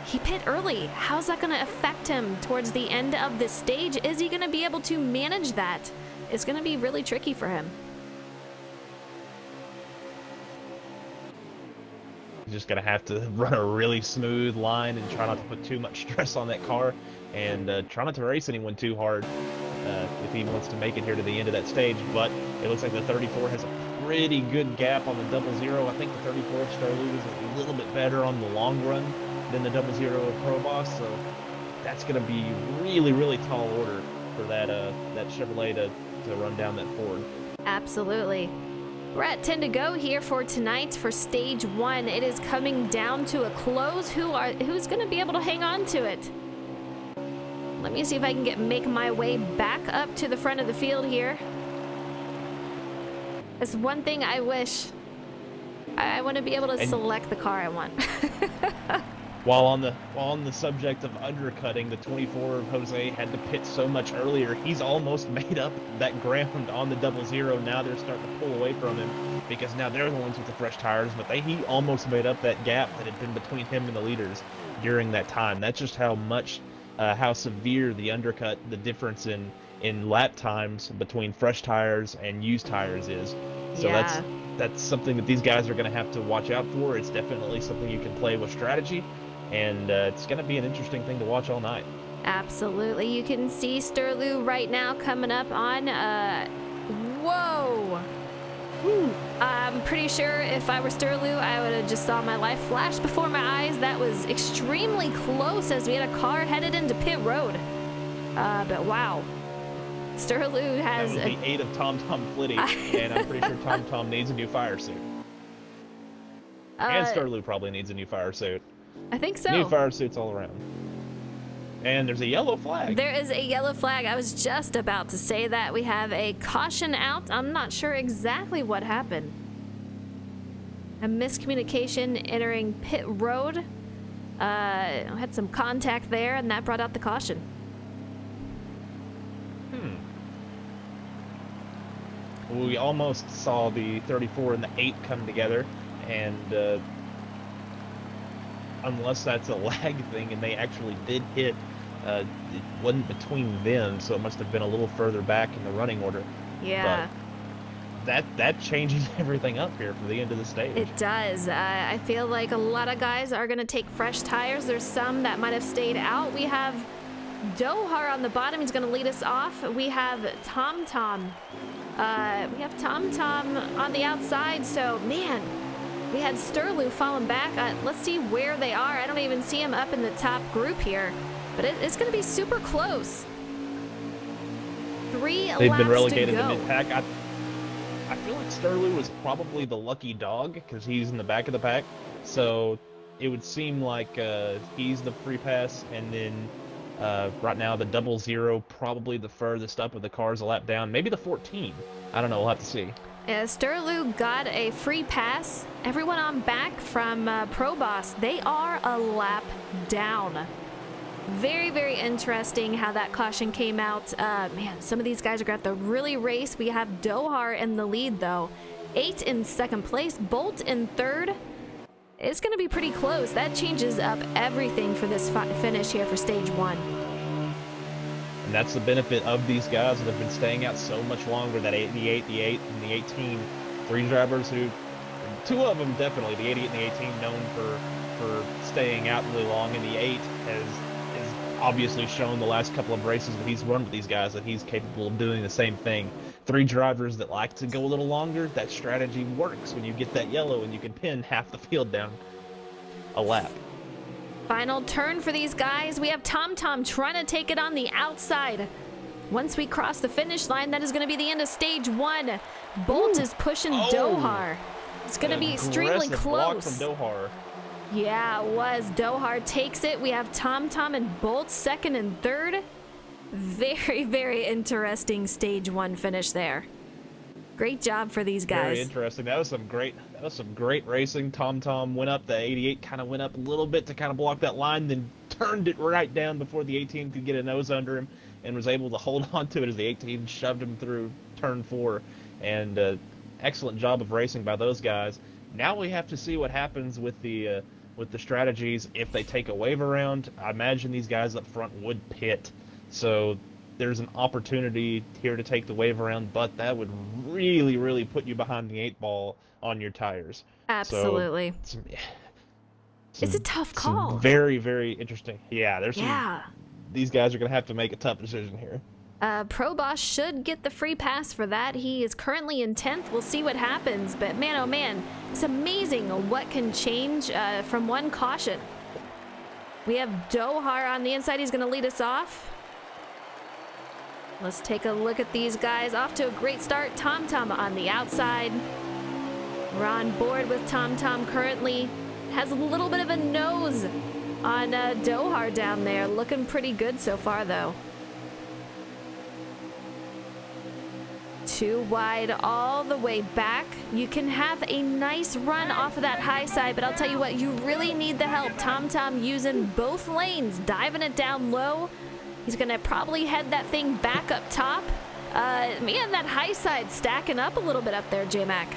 S1: he pit early. How's that going to affect him towards the end of this stage? Is he going to be able to manage that? It's going to be really tricky for him.
S5: Just gonna have to run a really smooth line and try not to put too much stress on that car, and try not to race anyone too hard if he wants to make it here to the end of that stage. But it looks like the 34 has a pretty good gap on the 00. I think the 34 of Starlou is a little bit better on the long run than the 00 of Pro Boss, so that's gonna be really, really tall order for that Chevrolet to run down that Ford.
S1: Absolutely. We're at 10 to go here for tonight for stage 1. It is coming down to a close. Who's going to be able to hang on to it? Let me see if I can make my way back up to the front of the field here. That's one thing I wish. I want to be able to select the car I want.
S5: While on the subject of undercutting, the 24 of Jose had to pit so much earlier. He's almost made up that ground on the 00. Now they're starting to pull away from him because now they're the ones with the fresh tires. But he almost made up that gap that had been between him and the leaders during that time. That's just how severe the undercut, the difference in lap times between fresh tires and used tires is. So
S1: yeah.
S5: That's something that these guys are going to have to watch out for. It's definitely something you can play with strategy. And it's going to be an interesting thing to watch all night.
S1: Absolutely. You can see Sterlu right now coming up on... Whoa! Woo. I'm pretty sure if I were Sterlu, I would have just saw my life flash before my eyes. That was extremely close as we had a car headed into pit road. But wow. Sterlu has...
S5: That was the 8 of Tom Flitty, and I'm pretty sure Tom needs a new fire suit. And Sterlu probably needs a new fire suit.
S1: I think so.
S5: New fire suits all around. And there's a yellow flag.
S1: There is a yellow flag. I was just about to say that. We have a caution out. I'm not sure exactly what happened. A miscommunication entering pit road. Had some contact there, and that brought out the caution.
S5: We almost saw the 34 and the 8 come together, and unless that's a lag thing and they actually did hit, it wasn't between them, so it must have been a little further back in the running order.
S1: Yeah.
S5: But that changes everything up here for the end of the stage.
S1: It does. I feel like a lot of guys are going to take fresh tires. There's some that might have stayed out. We have Dohar on the bottom. He's going to lead us off. We have Tom Tom. We have Tom Tom on the outside, so man, we had Sterlu falling back. Let's see where they are. I don't even see him up in the top group here, but it's going to be super close. They've
S5: been relegated to mid-pack. I feel like Sterlu was probably the lucky dog because he's in the back of the pack, so it would seem like he's the free pass, and then right now the 00 probably the furthest up of the cars a lap down. Maybe the 14. I don't know. We'll have to see.
S1: Sterlu got a free pass. Everyone on back from Pro Boss, they are a lap down. Very, very interesting how that caution came out. Man, some of these guys are going to have to really race. We have Dohar in the lead, though. 8 in second place, Bolt in third. It's going to be pretty close. That changes up everything for this finish here for stage 1.
S5: And that's the benefit of these guys that have been staying out so much longer. That 88, the 8, and the 18, 3 drivers who, 2 of them definitely, the 88 and the 18, known for staying out really long, and the 8 has obviously shown the last couple of races that he's run with these guys that he's capable of doing the same thing. 3 drivers that like to go a little longer, that strategy works when you get that yellow and you can pin half the field down a lap.
S1: Final turn for these guys. We have Tom Tom trying to take it on the outside. Once we cross the finish line, that is going to be the end of stage 1. Bolt is pushing Dohar. It's going to be extremely
S5: Aggressive
S1: close.
S5: block from Dohar.
S1: Yeah, it was. Dohar takes it. We have Tom Tom and Bolt second and third. Very, very interesting stage 1 finish there. Great job for these guys.
S5: Very interesting. That was some great racing. Tom Tom went up. The 88 kind of went up a little bit to kind of block that line, then turned it right down before the 18 could get a nose under him, and was able to hold on to it as the 18 shoved him through turn 4. And excellent job of racing by those guys. Now we have to see what happens with the strategies if they take a wave around. I imagine these guys up front would pit, so there's an opportunity here to take the wave around, but that would really, really put you behind the 8 ball on your tires.
S1: Absolutely.
S5: So,
S1: it's a tough call.
S5: Very, very interesting. Yeah,
S1: Yeah.
S5: These guys are going to have to make a tough decision here.
S1: Pro Boss should get the free pass for that. He is currently in 10th. We'll see what happens. But man, oh man, it's amazing what can change from one caution. We have Dohar on the inside. He's going to lead us off. Let's take a look at these guys. Off to a great start. Tom Tom on the outside. We're on board with Tom Tom currently. Has a little bit of a nose on Dohar down there. Looking pretty good so far, though. 2 wide all the way back. You can have a nice run off of that high side, but I'll tell you what, you really need the help. Tom Tom using both lanes, diving it down low. He's going to probably head that thing back up top. Man, that high side stacking up a little bit up there, J-Mac.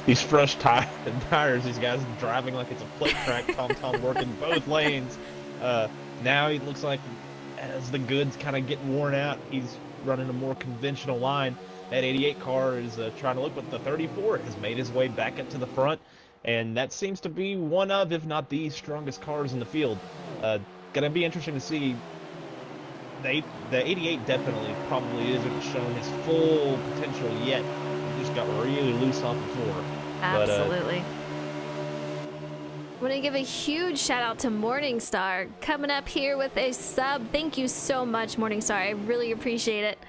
S5: These fresh tires, these guys driving like it's a plate track. Tom Tom working both lanes. Now he looks like as the goods kind of get worn out, he's running a more conventional line. That 88 car is trying to look, but the 34 has made his way back up to the front, and that seems to be one of, if not the strongest cars in the field. Gonna be interesting to see. The 88 definitely probably isn't shown his full potential yet. He just got really loose off the floor.
S1: Absolutely. I want to give a huge shout out to Morningstar coming up here with a sub. Thank you so much, Morningstar. I really appreciate it.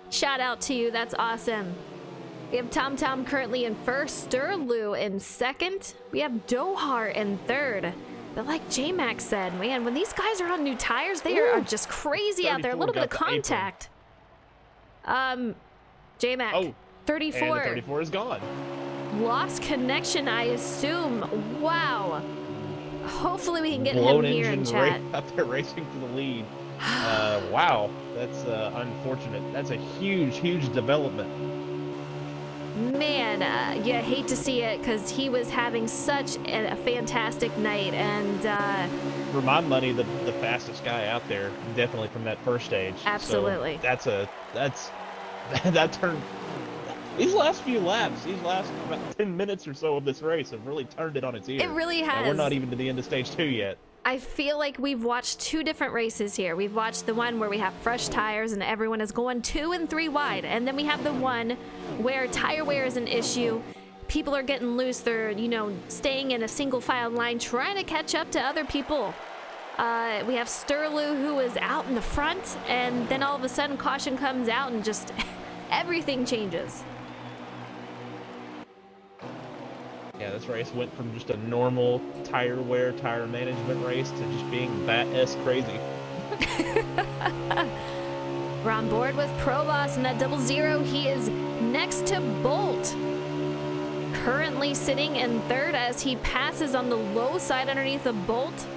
S1: Shout out to you. That's awesome. We have Tom Tom currently in first, Sturlu in second. We have Dohar in third. But like J-Mac said, man, when these guys are on new tires, they are just crazy out there. A little bit of contact. J-Mac,
S5: Oh,
S1: 34.
S5: And the 34 is gone.
S1: Lost connection, I assume. Wow. Hopefully we can get
S5: Blown
S1: him here in
S5: engine
S1: chat.
S5: up there racing for the lead. Wow, that's unfortunate. That's a huge, huge development.
S1: Man, you hate to see it because he was having such a fantastic night. And
S5: For my money, the fastest guy out there, definitely from that first stage.
S1: Absolutely.
S5: So that turned. These last few laps, these last about 10 minutes or so of this race have really turned it on its ear.
S1: it really has.
S5: And we're not even to the end of stage 2 yet.
S1: I feel like we've watched 2 different races here. We've watched the one where we have fresh tires and everyone is going 2 and 3 wide. And then we have the one where tire wear is an issue. People are getting loose. They're, staying in a single file line trying to catch up to other people. We have Sturlu who is out in the front, and then all of a sudden caution comes out and just everything changes.
S5: Yeah, this race went from just a normal tire wear, tire management race to just being bat-esque crazy.
S1: We're on board with Provost and that 00. He is next to Bolt. Currently sitting in third as he passes on the low side underneath of Bolt.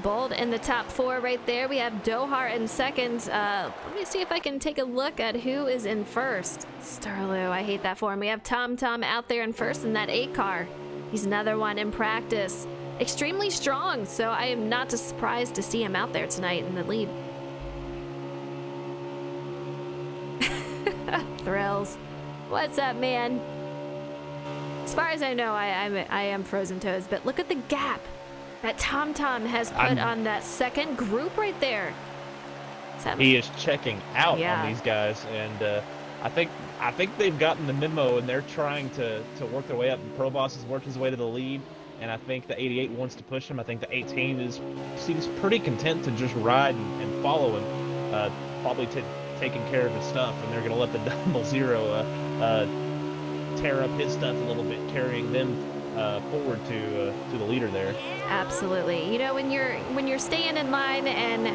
S1: Bolt in the top 4 right there. We have Dohar in second. Let me see if I can take a look at who is in first. Sterlu, I hate that for him. We have Tom Tom out there in first in that 8 car. He's another one in practice. Extremely strong, so I am not surprised to see him out there tonight in the lead. Thrills. What's up, man? As far as I know, I am Frozen Toes, but look at the gap that Tom Tom has put on that second group right there.
S5: He is checking out
S1: Yeah.
S5: on these guys, and I think they've gotten the memo, and they're trying to work their way up. And Pro Boss has worked his way to the lead, and I think the 88 wants to push him. I think the 18 seems pretty content to just ride and follow him, probably taking care of his stuff, and they're going to let the 00 tear up his stuff a little bit, carrying them forward to the leader there.
S1: Absolutely. You know, when you're staying in line and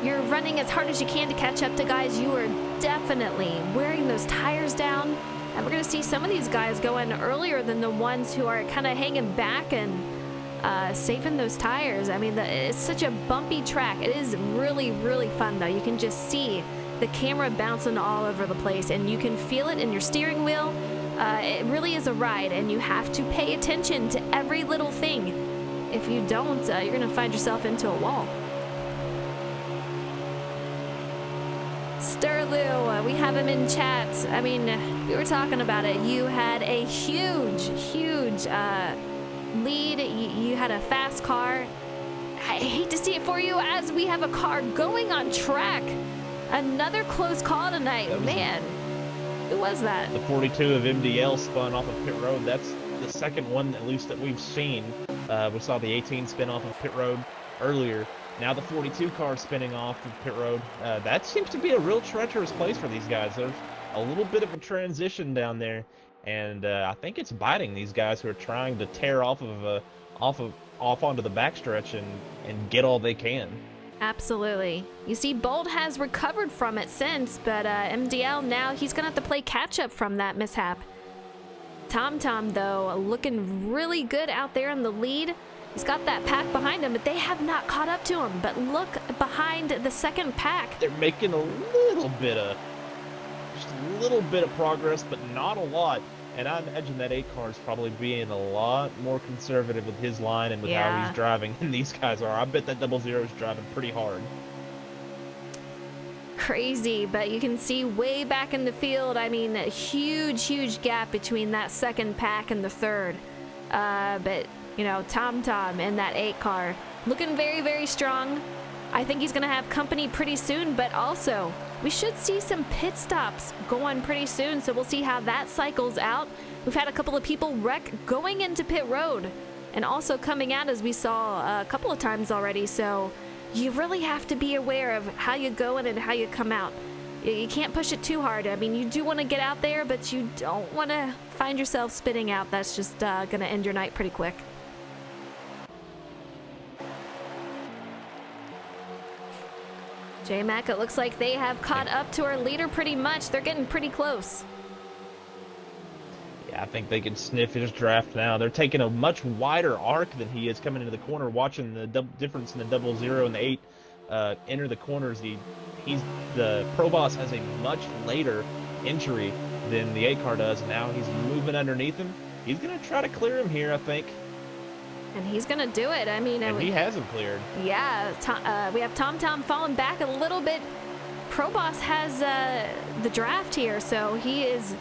S1: you're running as hard as you can to catch up to guys, you are definitely wearing those tires down. And we're going to see some of these guys go in earlier than the ones who are kind of hanging back and saving those tires. I mean, it's such a bumpy track. It is really, really fun, though. You can just see the camera bouncing all over the place, and you can feel it in your steering wheel. It really is a ride, and you have to pay attention to every little thing. If you don't, you're going to find yourself into a wall. Sterlu, we have him in chat. I mean, we were talking about it. You had a huge lead. You had a fast car. I hate to see it for you as we have a car going on track. Another close call tonight. Man, who was that?
S5: The 42 of MDL spun off of pit road. That's the second one, at least, that we've seen. We saw the 18 spin off of pit road earlier. Now the 42 car spinning off of pit road. That seems to be a real treacherous place for these guys. There's a little bit of a transition down there, and I think it's biting these guys who are trying to tear off onto the backstretch and get all they can.
S1: Absolutely. You see, Bolt has recovered from it since, but MDL now, he's going to have to play catch-up from that mishap. Tom Tom, though, looking really good out there in the lead. He's got that pack behind him, but they have not caught up to him. But look behind the second pack.
S5: They're making a little bit of progress, but not a lot. And I imagine that 8 car is probably being a lot more conservative with his line and with how he's driving than these guys are. I bet that 00 is driving pretty hard.
S1: Crazy, but you can see way back in the field, I mean, a huge gap between that second pack and the third. But, you know, Tom Tom in that 8 car, looking very strong. I think he's going to have company pretty soon, but also we should see some pit stops going pretty soon, so we'll see how that cycles out. We've had a couple of people wreck going into pit road and also coming out, as we saw a couple of times already, so you really have to be aware of how you go in and how you come out. You can't push it too hard. I mean, you do want to get out there, but you don't want to find yourself spitting out. That's just going to end your night pretty quick. J-Mac, it looks like they have caught up to our leader pretty much. They're getting pretty close.
S5: Yeah, I think they can sniff his draft now. They're taking a much wider arc than he is coming into the corner, watching the difference in the 00 and the 8 enter the corners. The Pro Boss has a much later entry than the 8 car does. Now he's moving underneath him. He's going to try to clear him here, I think.
S1: And he's going to do it. I mean,
S5: and he hasn't cleared.
S1: Yeah, we have Tom Tom falling back a little bit. Pro Boss has the draft here, so he is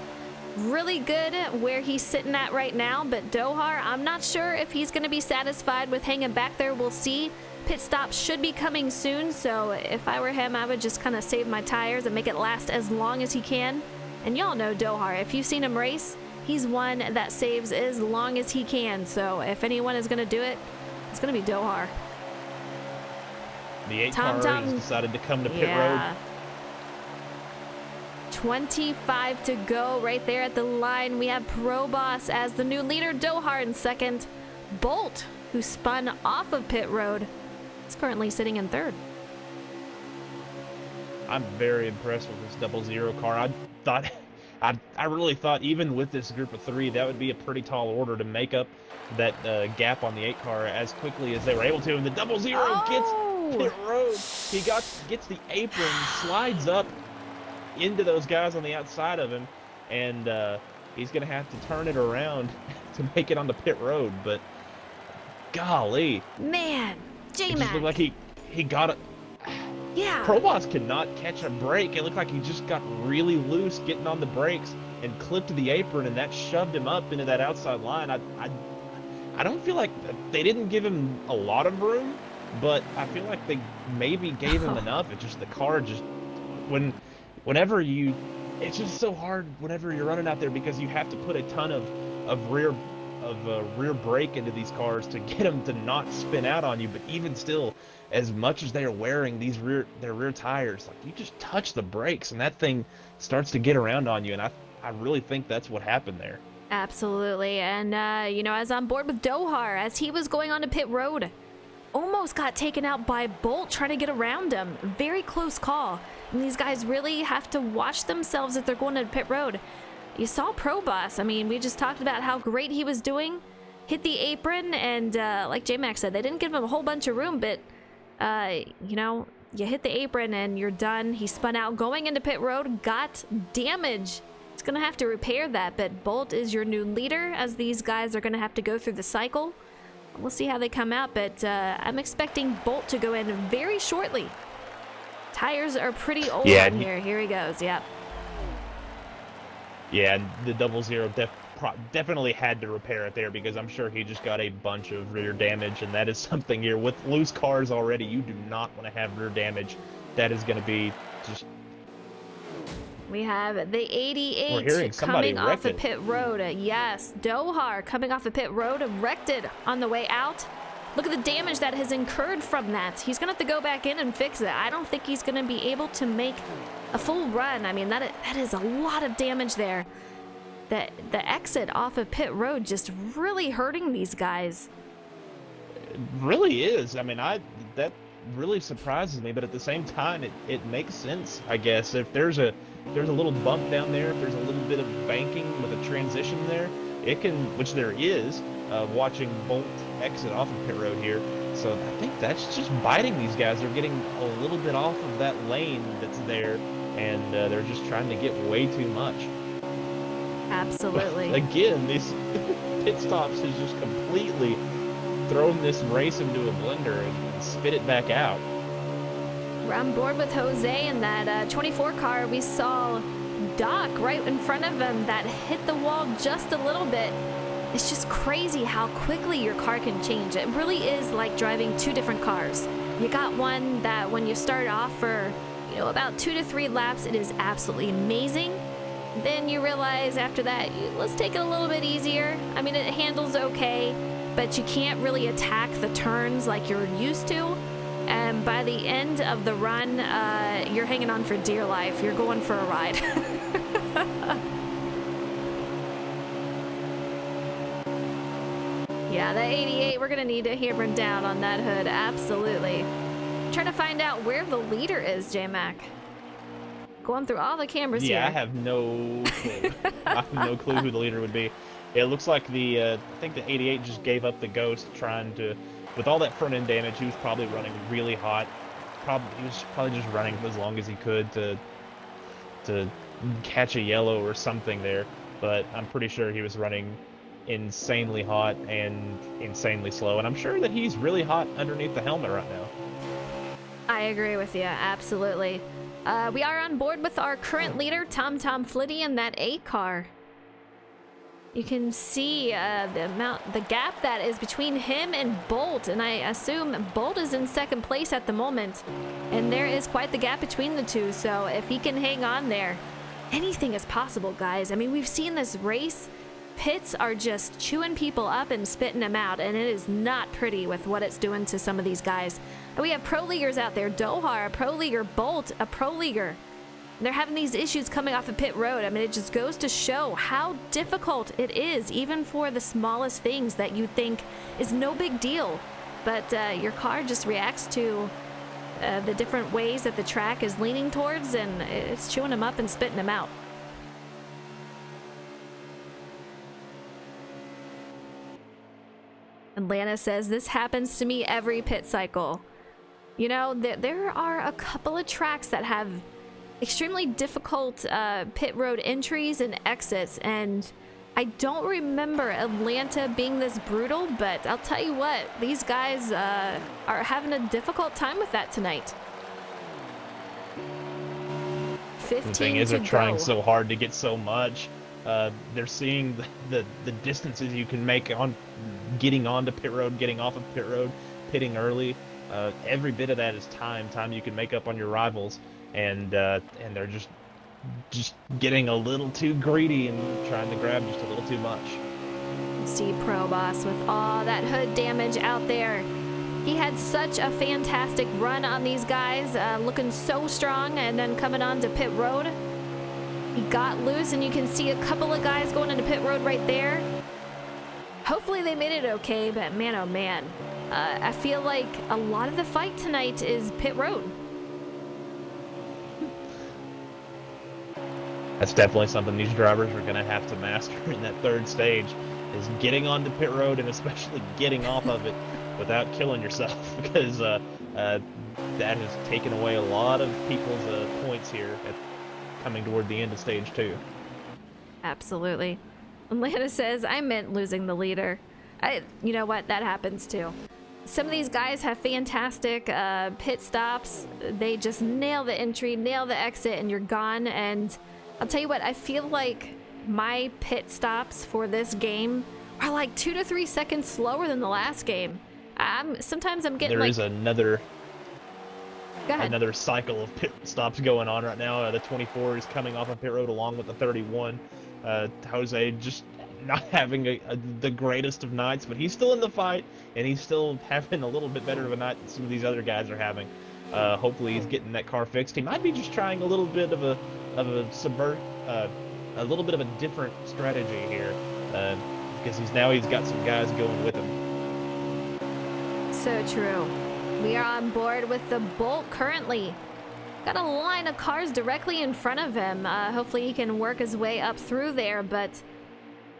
S1: really good where he's sitting at right now. But Dohar, I'm not sure if he's going to be satisfied with hanging back there. We'll see. Pit stop should be coming soon, so if I were him, I would just kind of save my tires and make it last as long as he can. And y'all know Dohar. If you've seen him race, he's one that saves as long as he can. So if anyone is going to do it, it's going to be Dohar.
S5: The 8 car has decided to come to pit road.
S1: 25 to go right there at the line. We have Pro Boss as the new leader, Dohar in second. Bolt, who spun off of pit road, is currently sitting in third.
S5: I'm very impressed with this 00 car. I thought I really thought even with this group of 3, that would be a pretty tall order to make up that gap on the 8 car as quickly as they were able to. And the 00 gets pit road. He gets the apron, slides up into those guys on the outside of him, and he's gonna have to turn it around to make it on the pit road. But golly,
S1: Man,
S5: it just
S1: J-Mac.
S5: looked like he got it.
S1: Yeah.
S5: Proboss cannot catch a break. It looked like he just got really loose getting on the brakes and clipped the apron, and that shoved him up into that outside line. I don't feel like they didn't give him a lot of room, but I feel like they maybe gave him enough. It's just the car just whenever you, it's just so hard whenever you're running out there because you have to put a ton of rear brake into these cars to get them to not spin out on you. But even still, as much as they are wearing their rear tires, like you just touch the brakes and that thing starts to get around on you. And I really think that's what happened there.
S1: Absolutely. And, I was on board with Dohar as he was going onto pit road. Almost got taken out by Bolt trying to get around him. Very close call. And these guys really have to watch themselves if they're going to pit road. You saw Proboss. I mean, we just talked about how great he was doing. Hit the apron, and like J-Mac said, they didn't give him a whole bunch of room, but, you hit the apron and you're done. He spun out going into pit road, got damage. It's going to have to repair that, but Bolt is your new leader as these guys are going to have to go through the cycle. We'll see how they come out, but I'm expecting Bolt to go in very shortly. Tires are pretty old
S5: Yeah,
S1: on here. Here he goes, yep.
S5: Yeah, and the 00 definitely had to repair it there because I'm sure he just got a bunch of rear damage, and that is something here. With loose cars already, you do not want to have rear damage. That is going to be just...
S1: We have the 88
S5: We're hearing somebody
S1: coming off
S5: wreck
S1: of
S5: it.
S1: pit road. Yes, Dohar coming off of pit road, wrecked it on the way out. Look at the damage that has incurred from that. He's going to have to go back in and fix it. I don't think he's going to be able to make a full run. I mean, that is a lot of damage there. The exit off of pit road just really hurting these guys.
S5: It really is. I mean, that really surprises me, but at the same time, it makes sense, I guess. If there's a little bump down there, if there's a little bit of banking with a transition there, it can, which there is, watching Bolt exit off of pit road here. So I think that's just biting these guys. They're getting a little bit off of that lane that's there, and they're just trying to get way too much.
S1: Absolutely.
S5: Again, these pit stops has just completely thrown this race into a blender and spit it back out.
S1: We're on board with Jose in that 24 car. We saw Doc right in front of him that hit the wall just a little bit. It's just crazy how quickly your car can change. It really is like driving two different cars. You got one that when you start off for, about 2 to 3 laps, it is absolutely amazing. Then you realize after that, let's take it a little bit easier. I mean, it handles okay, but you can't really attack the turns like you're used to. And by the end of the run, you're hanging on for dear life. You're going for a ride. Yeah, the 88, we're going to need to hammer down on that hood. Absolutely. Trying to find out where the leader is, J-Mac. Going through all the cameras here.
S5: Yeah, I have no clue. I have no clue who the leader would be. It looks like I think the 88 just gave up the ghost trying to, with all that front end damage, he was probably running really hot. He was probably just running as long as he could to catch a yellow or something there. But I'm pretty sure he was running insanely hot and insanely slow. And I'm sure that he's really hot underneath the helmet right now.
S1: I agree with you, absolutely. We are on board with our current leader, Tom Flitty, in that 8 car. You can see the gap that is between him and Bolt, and I assume Bolt is in second place at the moment. And there is quite the gap between the two, so if he can hang on there, anything is possible, guys. I mean, we've seen this race. Pits are just chewing people up and spitting them out, and it is not pretty with what it's doing to some of these guys. And we have pro leaguers out there. Dohar, a pro leaguer. Bolt, a pro leaguer. And they're having these issues coming off of pit road. I mean, it just goes to show how difficult it is, even for the smallest things that you think is no big deal. But your car just reacts to the different ways that the track is leaning towards, and it's chewing them up and spitting them out. Atlanta says, this happens to me every pit cycle. You know, there are a couple of tracks that have extremely difficult pit road entries and exits, and I don't remember Atlanta being this brutal, but I'll tell you what, these guys are having a difficult time with that tonight. 15
S5: The thing is,
S1: to
S5: they're trying
S1: go.
S5: so hard to get so much. They're seeing the distances you can make on getting onto pit road, getting off of pit road, pitting early. Every bit of that is time you can make up on your rivals, and they're just getting a little too greedy and trying to grab just a little too much.
S1: See Pro Boss with all that hood damage out there. He had such a fantastic run on these guys, looking so strong, and then coming on to pit road. He got loose, and you can see a couple of guys going into pit road right there. Hopefully they made it okay, but man, oh man. I feel like a lot of the fight tonight is pit road.
S5: That's definitely something these drivers are going to have to master in that third stage, is getting onto pit road and especially getting off of it without killing yourself, because that has taken away a lot of people's points here coming toward the end of stage 2.
S1: Absolutely. Atlanta says, I meant losing the leader. You know what? That happens too. Some of these guys have fantastic pit stops. They just nail the entry, nail the exit, and you're gone. And I'll tell you what, I feel like my pit stops for this game are like 2 to 3 seconds slower than the last game. Sometimes I'm getting
S5: There is another
S1: Go ahead.
S5: another cycle of pit stops going on right now. The 24 is coming off of pit road along with the 31. Jose just not having the greatest of nights, but he's still in the fight, and he's still having a little bit better of a night than some of these other guys are having. Hopefully he's getting that car fixed. He might be just trying a little bit of a little bit of a different strategy here, because he's got some guys going with him.
S1: So true. We are on board with the Bolt currently. Got a line of cars directly in front of him. Hopefully he can work his way up through there, but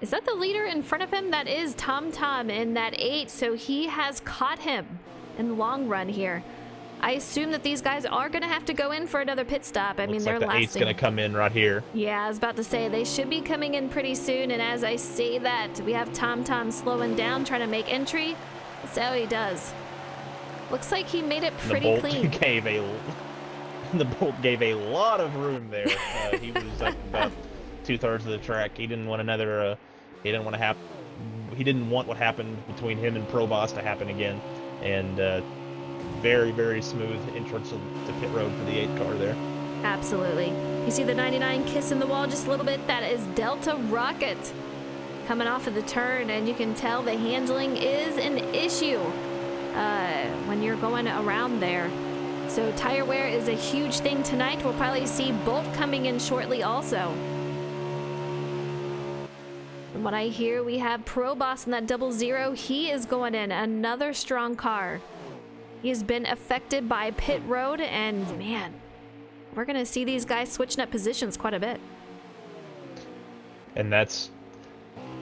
S1: is that the leader in front of him? That is Tom in that 8, so he has caught him in the long run here. I assume that these guys are going to have to go in for another pit stop. I mean, they're
S5: like the 8's
S1: lasting.
S5: going to come in right here.
S1: Yeah, I was about to say, they should be coming in pretty soon, and as I say that, we have Tom slowing down, trying to make entry. Let's see how he does. Looks like he made it pretty clean.
S5: The Bolt gave a lot of room there. He was up about 2/3 of the track. He didn't want another. He didn't want what happened between him and Pro Boss to happen again. And very, very smooth entrance to pit road for the 8th car there.
S1: Absolutely. You see the 99 kissing the wall just a little bit? That is Delta Rocket coming off of the turn, and you can tell the handling is an issue when you're going around there. So tire wear is a huge thing tonight. We'll probably see Bolt coming in shortly also. From what I hear, we have Pro Boss in that 00. He is going in. Another strong car. He has been affected by pit road, and man, we're going to see these guys switching up positions quite a bit.
S5: And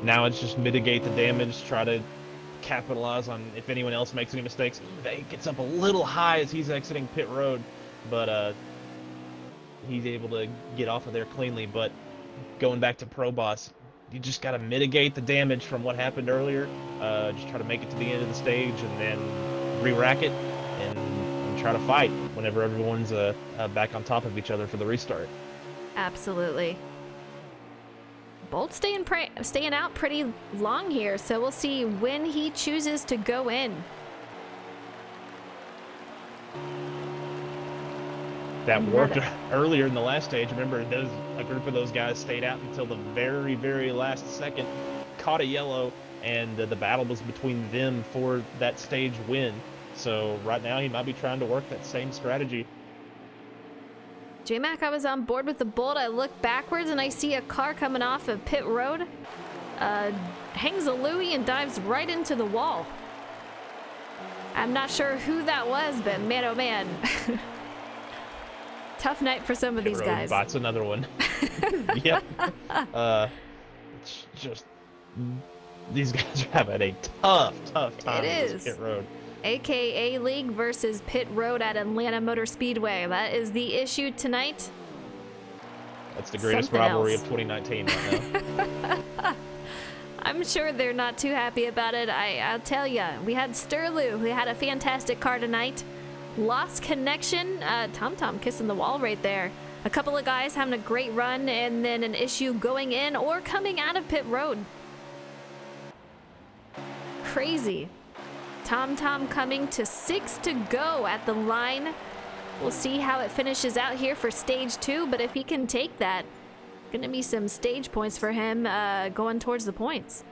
S5: now it's just mitigate the damage, try to capitalize on if anyone else makes any mistakes. He gets up a little high as he's exiting pit road, but he's able to get off of there cleanly. But going back to Pro Boss, you just got to mitigate the damage from what happened earlier. Just try to make it to the end of the stage and then re-rack it and try to fight whenever everyone's back on top of each other for the restart.
S1: Absolutely. Bolt staying out pretty long here, so we'll see when he chooses to go in.
S5: That worked earlier in the last stage. Remember, a group of those guys stayed out until the very, very last second, caught a yellow, and the battle was between them for that stage win. So right now he might be trying to work that same strategy.
S1: J-Mac, I was on board with the Bolt. I look backwards and I see a car coming off of pit road. Hangs a Louie and dives right into the wall. I'm not sure who that was, but man, oh man. Tough night for some of these guys.
S5: Bites another one. Yep. It's just these guys are having a tough time
S1: It
S5: with
S1: is.
S5: this pit road.
S1: AKA League versus Pit Road at Atlanta Motor Speedway. That is the issue tonight.
S5: That's the greatest
S1: Something
S5: rivalry
S1: else.
S5: of 2019 right now.
S1: I'm sure they're not too happy about it. I'll tell you, we had Sterlu, who had a fantastic car tonight. Lost connection. TomTom kissing the wall right there. A couple of guys having a great run, and then an issue going in or coming out of pit road. Crazy. TomTom coming to 6 to go at the line. We'll see how it finishes out here for stage 2, but if he can take that, gonna be some stage points for him going towards the points.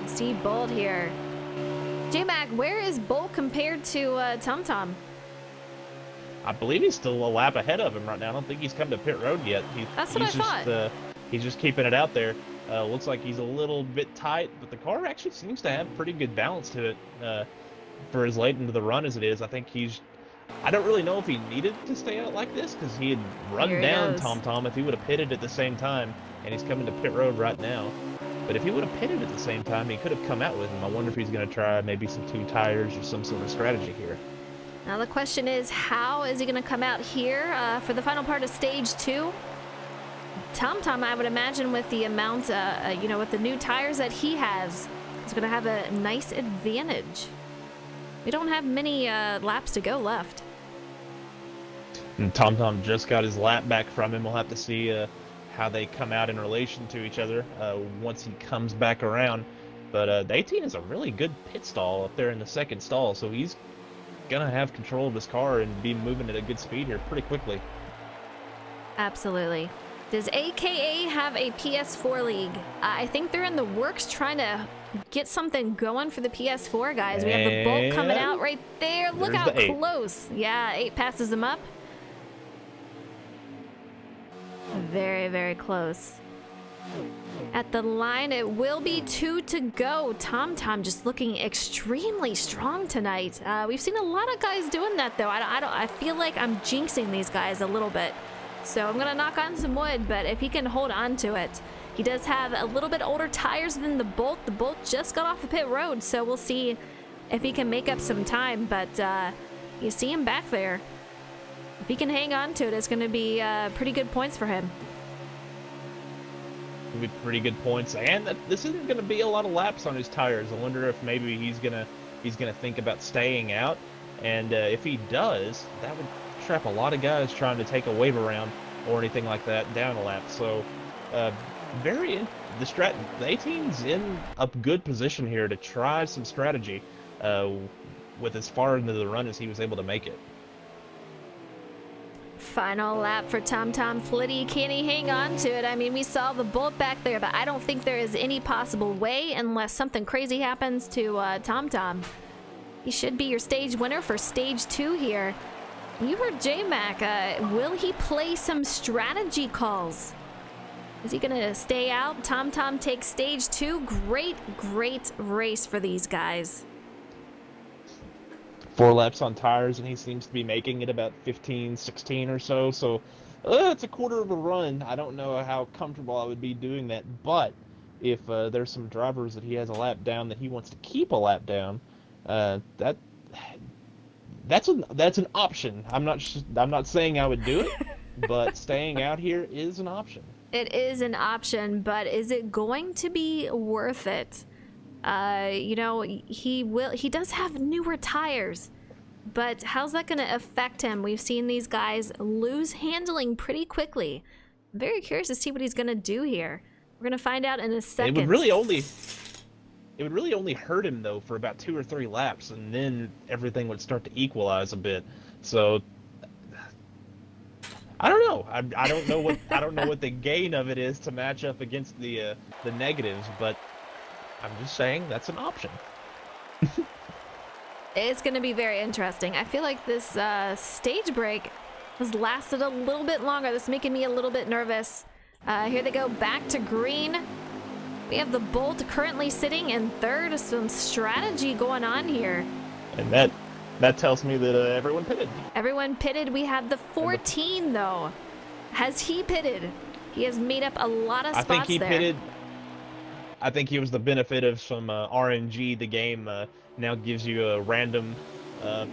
S1: See Bolt here. J-Mac, where is Bolt compared to TomTom?
S5: I believe he's still a lap ahead of him right now. I don't think he's come to pit road yet.
S1: That's what I thought.
S5: He's just keeping it out there. Looks like he's a little bit tight, but the car actually seems to have pretty good balance to it for as late into the run as it is. I think I don't really know if he needed to stay out like this because he had run
S1: Here he
S5: down
S1: goes.
S5: TomTom if he would have pitted at the same time, and he's coming to pit road right now. But if he would have pitted at the same time, he could have come out with him. I wonder if he's going to try maybe some 2 tires or some sort of strategy here.
S1: Now the question is, how is he going to come out here for the final part of stage 2? TomTom, I would imagine, with the amount, with the new tires that he has, is going to have a nice advantage. We don't have many laps to go left.
S5: And TomTom just got his lap back from him. We'll have to see how they come out in relation to each other once he comes back around. But the 18 is a really good pit stall up there in the second stall, so he's gonna have control of his car and be moving at a good speed here pretty quickly.
S1: Absolutely. Does AKA have a PS4 league? I think they're in the works trying to get something going for the PS4 guys. We have the Bolt coming out right there. Look
S5: there's
S1: how
S5: the 8.
S1: close. Yeah, 8 passes him up. Very, very close. At the line, it will be 2 to go. TomTom just looking extremely strong tonight. We've seen a lot of guys doing that, though. I feel like I'm jinxing these guys a little bit. So I'm gonna knock on some wood, but if he can hold on to it. He does have a little bit older tires than the Bolt. The Bolt just got off the pit road, so we'll see if he can make up some time. But you see him back there. If he can hang on to it, it's gonna be pretty good points for him.
S5: Be pretty good points, and this isn't going to be a lot of laps on his tires. I wonder if maybe he's gonna think about staying out, and if he does, that would trap a lot of guys trying to take a wave around or anything like that down a lap. So the 18's in a good position here to try some strategy with as far into the run as he was able to make it.
S1: Final lap for TomTom Flitty. Can he hang on to it? I mean, we saw the Bolt back there, but I don't think there is any possible way unless something crazy happens to TomTom. He should be your stage winner for stage 2 here. You heard J-Mac. Will he play some strategy calls? Is he going to stay out? TomTom takes stage 2. Great, great race for these guys.
S5: 4 laps on tires, and he seems to be making it about 15, 16 or so. So it's a quarter of a run. I don't know how comfortable I would be doing that. But if there's some drivers that he has a lap down that he wants to keep a lap down, that's an option. I'm not saying I would do it, but staying out here is an option.
S1: It is an option, but is it going to be worth it? He does have newer tires, but how's that going to affect him? We've seen these guys lose handling pretty quickly. I'm very curious to see what he's going to do here. We're going to find out in a second.
S5: It would really only hurt him though for about 2 or 3 laps, and then everything would start to equalize a bit. So I don't know. I don't know what the gain of it is to match up against the negatives, but I'm just saying that's an option.
S1: It's going to be very interesting. I feel like this stage break has lasted a little bit longer. This is making me a little bit nervous. Here they go back to green. We have the Bolt currently sitting in third. Some strategy going on here.
S5: And That tells me that everyone pitted.
S1: Everyone pitted. We have the 14, though. Has he pitted? He has made up a lot of spots there.
S5: I think he pitted. I think he was the benefit of some RNG. The game now gives you a random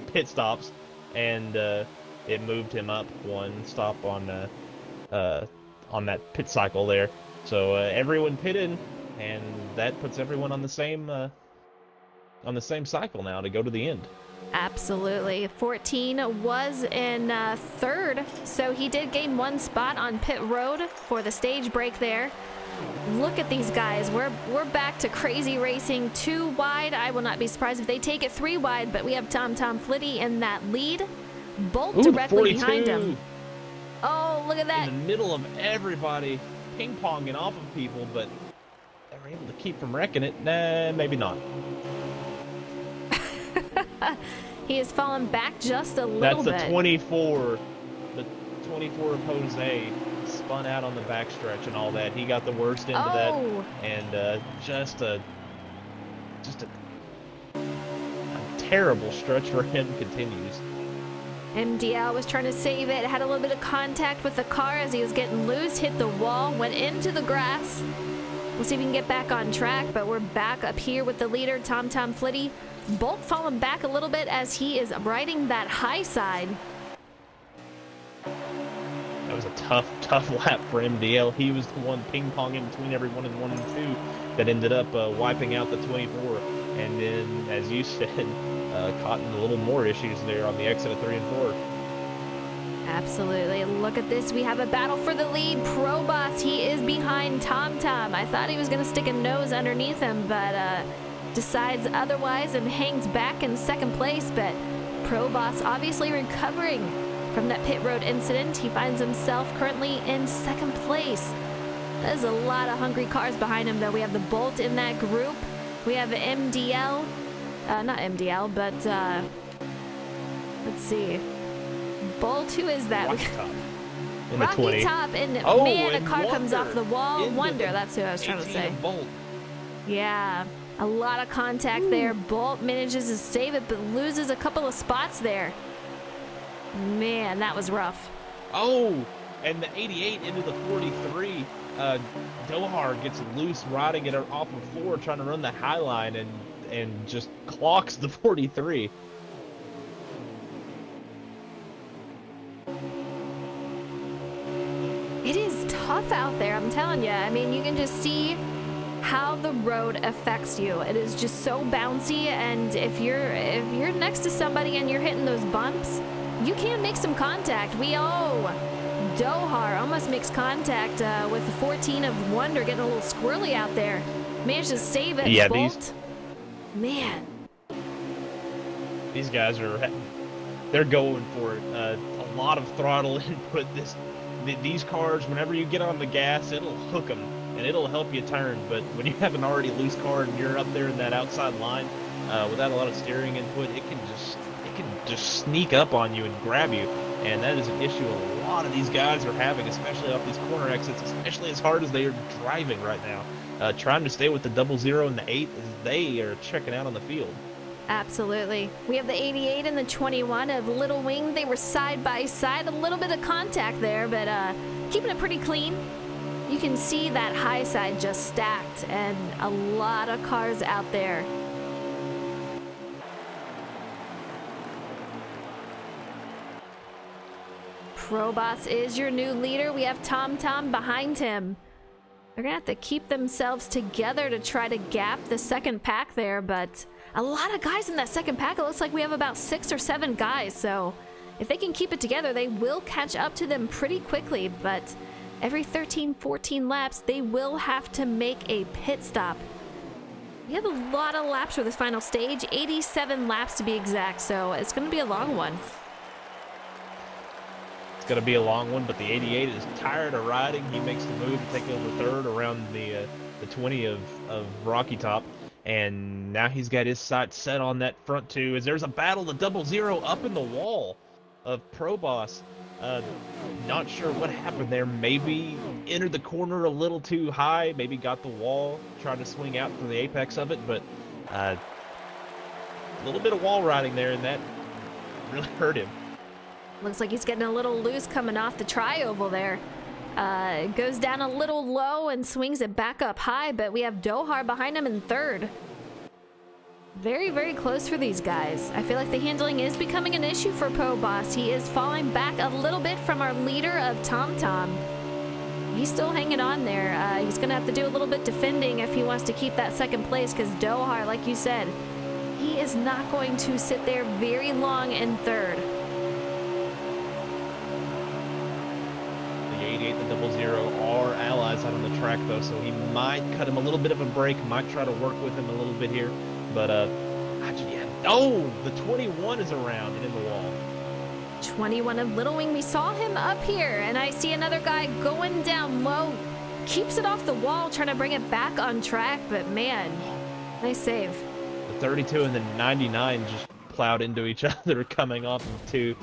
S5: pit stops, and it moved him up one stop on that pit cycle there. So everyone pitted, and that puts everyone on the same cycle now to go to the end.
S1: Absolutely. 14 was in third, so he did gain one spot on pit road for the stage break there. Look at these guys. We're back to crazy racing. 2 wide. I will not be surprised if they take it 3 wide, but we have Tom Flitty in that lead. Bolt directly behind him. Oh, look at that.
S5: In the middle of everybody ping-ponging off of people, but they were able to keep from wrecking it. Nah, maybe not.
S1: He has fallen back just a little bit.
S5: That's the 24. The 24 of Jose spun out on the backstretch and all that. He got the worst end of that, and just a terrible stretch for him continues.
S1: MDL was trying to save it, had a little bit of contact with the car as he was getting loose, hit the wall, went into the grass. We'll see if we can get back on track, but we're back up here with the leader, Tom Flitty. Bolt falling back a little bit as he is riding that high side.
S5: That was a tough lap for MDL. He was the one ping-ponging between everyone in 1 and 2 that ended up wiping out the 24. And then, as you said, caught in a little more issues there on the exit of 3 and 4.
S1: Absolutely. Look at this. We have a battle for the lead. Proboss, he is behind Tom. I thought he was going to stick a nose underneath him, but decides otherwise and hangs back in second place. But Proboss obviously recovering from that pit road incident. He finds himself currently in second place. There's a lot of hungry cars behind him, though. We have the Bolt in that group. We have MDL. Not MDL, but let's see. Bolt, who is that?
S5: Rocky Top. In
S1: Rocky
S5: the 20.
S1: Top, and
S5: Oh,
S1: man,
S5: and
S1: a car comes
S5: Wonder
S1: off the wall.
S5: into
S1: Wonder,
S5: the
S1: that's who I was trying to
S5: 18
S1: say.
S5: of Bolt.
S1: Yeah, a lot of contact there. Bolt manages to save it, but loses a couple of spots there. Man, that was rough.
S5: Oh, and the 88 into the 43. Dohar gets loose riding it off of 4, trying to run the high line, and just clocks the 43.
S1: It is tough out there, I'm telling you. I mean, you can just see how the road affects you. It is just so bouncy, and if you're next to somebody and you're hitting those bumps, you can make some contact. Dohar almost makes contact with the 14 of Wonder getting a little squirrely out there. Managed to save it.
S5: Yeah,
S1: Bolt. Man.
S5: These guys they're going for it. A lot of throttle input. These cars, whenever you get on the gas, it'll hook them and it'll help you turn. But when you have an already loose car and you're up there in that outside line without a lot of steering input, it can just sneak up on you and grab you. And that is an issue a lot of these guys are having, especially off these corner exits, especially as hard as they are driving right now. Trying to stay with the 00 and the 8 as they are checking out on the field.
S1: Absolutely. We have the 88 and the 21 of Little Wing. They were side by side. A little bit of contact there, but keeping it pretty clean. You can see that high side just stacked and a lot of cars out there. Proboss is your new leader. We have Tom behind him. They're gonna have to keep themselves together to try to gap the second pack there, but a lot of guys in that second pack. It looks like we have about 6 or 7 guys, so if they can keep it together, they will catch up to them pretty quickly, but every 13, 14 laps, they will have to make a pit stop. We have a lot of laps for this final stage, 87 laps to be exact, so it's gonna be a long one.
S5: It's going to be a long one, but the 88 is tired of riding. He makes the move to take over third around the 20 of Rocky Top. And now he's got his sights set on that front 2 as there's a battle, the 00 up in the wall of Proboss. Not sure what happened there. Maybe entered the corner a little too high. Maybe got the wall, tried to swing out for the apex of it. But a little bit of wall riding there, and that really hurt him.
S1: Looks like he's getting a little loose coming off the tri-oval there. Goes down a little low and swings it back up high, but we have Dohar behind him in third. Very, very close for these guys. I feel like the handling is becoming an issue for Pro Boss. He is falling back a little bit from our leader of Tom Tom. He's still hanging on there. He's going to have to do a little bit defending if he wants to keep that second place, because Dohar, like you said, he is not going to sit there very long in third.
S5: The 88, the 00 are allies out on the track, though, so he might cut him a little bit of a break, might try to work with him a little bit here. But, yeah. Oh, the 21 is around and in the wall.
S1: 21 of Little Wing, we saw him up here, and I see another guy going down low. Keeps it off the wall, trying to bring it back on track, but man, nice save.
S5: The 32 and the 99 just plowed into each other, coming off of two.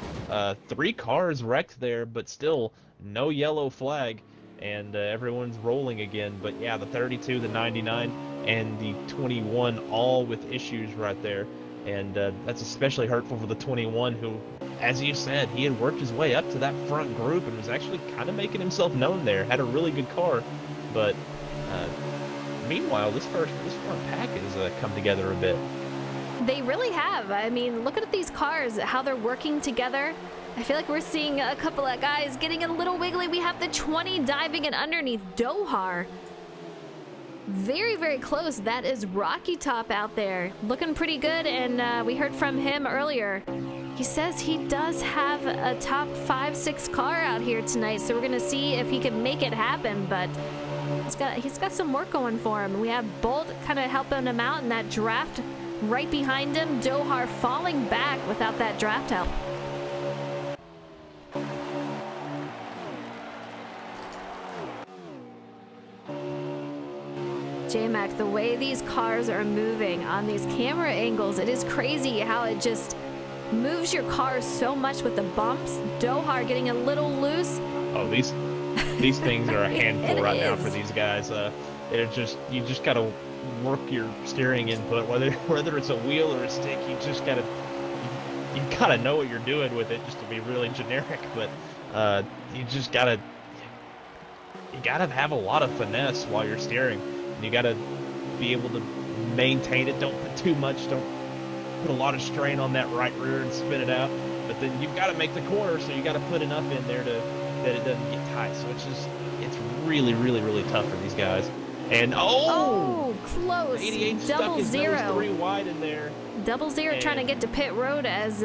S5: 3 cars wrecked there, but still no yellow flag, and everyone's rolling again. But yeah, the 32, the 99, and the 21 all with issues right there. And that's especially hurtful for the 21, who, as you said, he had worked his way up to that front group and was actually kind of making himself known there. Had a really good car, but meanwhile, this front pack has come together a bit.
S1: They really have. I mean, look at these cars, how they're working together. I feel like we're seeing a couple of guys getting a little wiggly. We have the 20 diving in underneath Dohar. Very, very close. That is Rocky Top out there. Looking pretty good, and we heard from him earlier. He says he does have a top 5-6 car out here tonight, so we're going to see if he can make it happen, but he's got some work going for him. We have Bolt kind of helping him out in that draft right behind him. Dohar falling back without that draft help. J-Mac, the way these cars are moving on these camera angles, it is crazy how it just moves your car so much with the bumps. Dohar getting a little loose.
S5: Oh, these things are a handful right now for these guys. They're just, you just gotta work your steering input, whether it's a wheel or a stick. You gotta know what you're doing with it, just to be really generic. But you gotta have a lot of finesse while you're steering. You got to be able to maintain it. Don't put too much. Don't put a lot of strain on that right rear and spin it out. But then you've got to make the corner, so you got to put enough in there that it doesn't get tight. So it's really, really, really tough for these guys. And
S1: close.
S5: 88
S1: double
S5: stuck his
S1: zero.
S5: nose 3 wide in there.
S1: Double zero trying to get to pit road as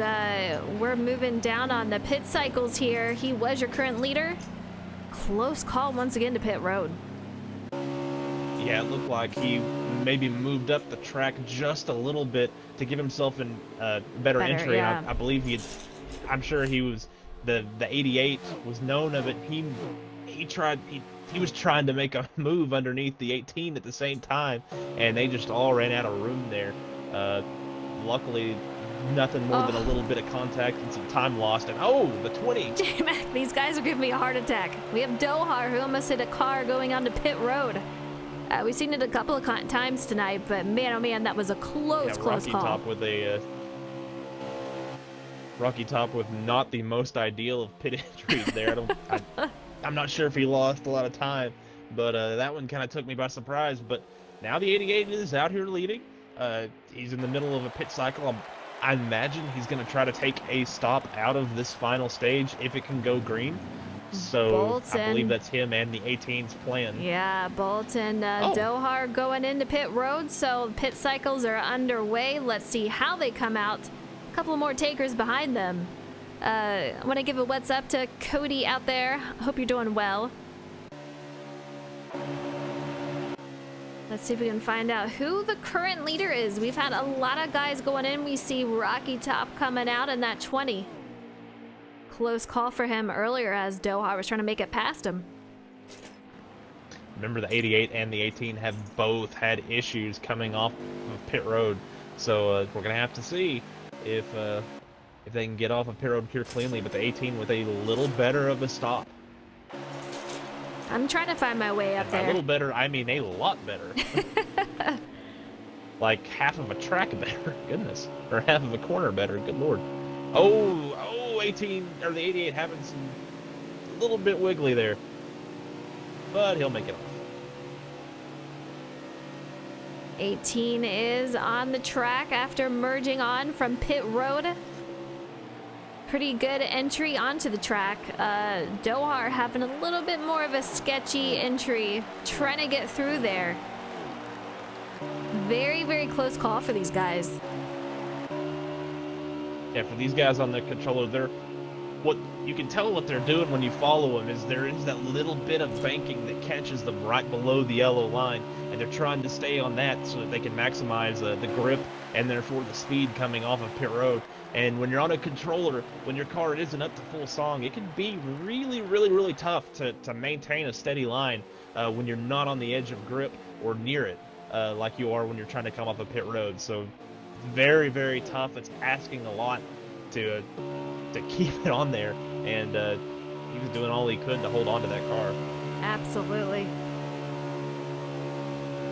S1: we're moving down on the pit cycles here. He was your current leader. Close call once again to pit road.
S5: Yeah, it looked like he maybe moved up the track just a little bit to give himself a better entry.
S1: Yeah.
S5: I believe I'm sure he was the 88 was known of it. He was trying to make a move underneath the 18 at the same time, and they just all ran out of room there. Luckily, nothing more than a little bit of contact and some time lost. And the 20.
S1: J-Mac, these guys are giving me a heart attack. We have Dohar, who almost hit a car going onto pit road. We've seen it a couple of times tonight, but man, oh man, that was a close call.
S5: Rocky Top with not the most ideal of pit entries there. I'm not sure if he lost a lot of time, but that one kind of took me by surprise. But now the 88 is out here leading. He's in the middle of a pit cycle. I imagine he's going to try to take a stop out of this final stage if it can go green. So
S1: Bolton.
S5: I believe that's him and the 18's plan.
S1: Yeah, Bolt and Dohar going into pit road, so pit cycles are underway. Let's see how they come out. A couple more takers behind them. I want to give a what's up to Cody out there. Hope you're doing well. Let's see if we can find out who the current leader is. We've had a lot of guys going in. We see Rocky Top coming out in that 20. Close call for him earlier as Dohar was trying to make it past him.
S5: Remember, the 88 and the 18 have both had issues coming off of pit road, so we're gonna have to see if they can get off of pit road here cleanly. But the 18 with a little better of a stop.
S1: I'm trying to find my way up
S5: By
S1: there.
S5: a little better, I mean a lot better. Like half of a track better. Goodness, or half of a corner better. Good lord. Oh, 18 or the 88 having some a little bit wiggly there, but he'll make it off.
S1: 18 is on the track after merging on from pit road. Pretty good entry onto the track. Dohar having a little bit more of a sketchy entry, trying to get through there. Very, very close call for these guys.
S5: Yeah, for these guys on the controller, what you can tell what they're doing when you follow them is there is that little bit of banking that catches them right below the yellow line, and they're trying to stay on that so that they can maximize the grip and therefore the speed coming off of pit road. And when you're on a controller, when your car isn't up to full song, it can be really, really, really tough to maintain a steady line when you're not on the edge of grip or near it, like you are when you're trying to come off a pit road. So very, very tough. It's asking a lot to keep it on there, and he was doing all he could to hold on to that car.
S1: Absolutely.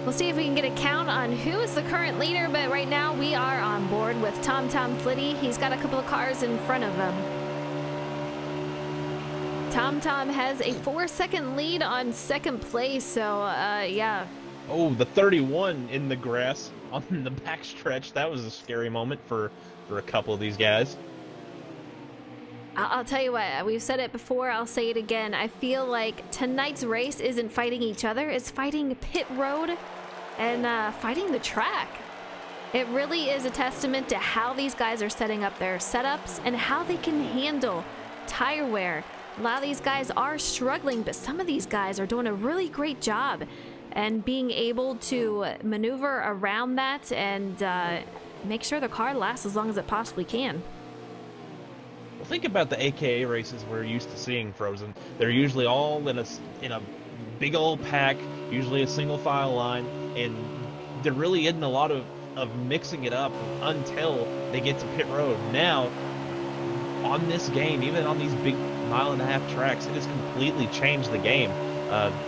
S1: We'll see if we can get a count on who is the current leader, but right now we are on board with Tom Flitty. He's got a couple of cars in front of him. Tom has a 4-second lead on second place, so yeah.
S5: Oh, the 31 in the grass on the backstretch. That was a scary moment for a couple of these guys.
S1: I'll tell you what, we've said it before, I'll say it again. I feel like tonight's race isn't fighting each other, it's fighting pit road and fighting the track. It really is a testament to how these guys are setting up their setups and how they can handle tire wear. A lot of these guys are struggling, but some of these guys are doing a really great job and being able to maneuver around that and make sure the car lasts as long as it possibly can.
S5: Well, think about the AKA races we're used to seeing Frozen. They're usually all in a big old pack, usually a single file line, and there really isn't a lot of mixing it up until they get to pit road. Now, on this game, even on these big 1.5-mile tracks, it has completely changed the game.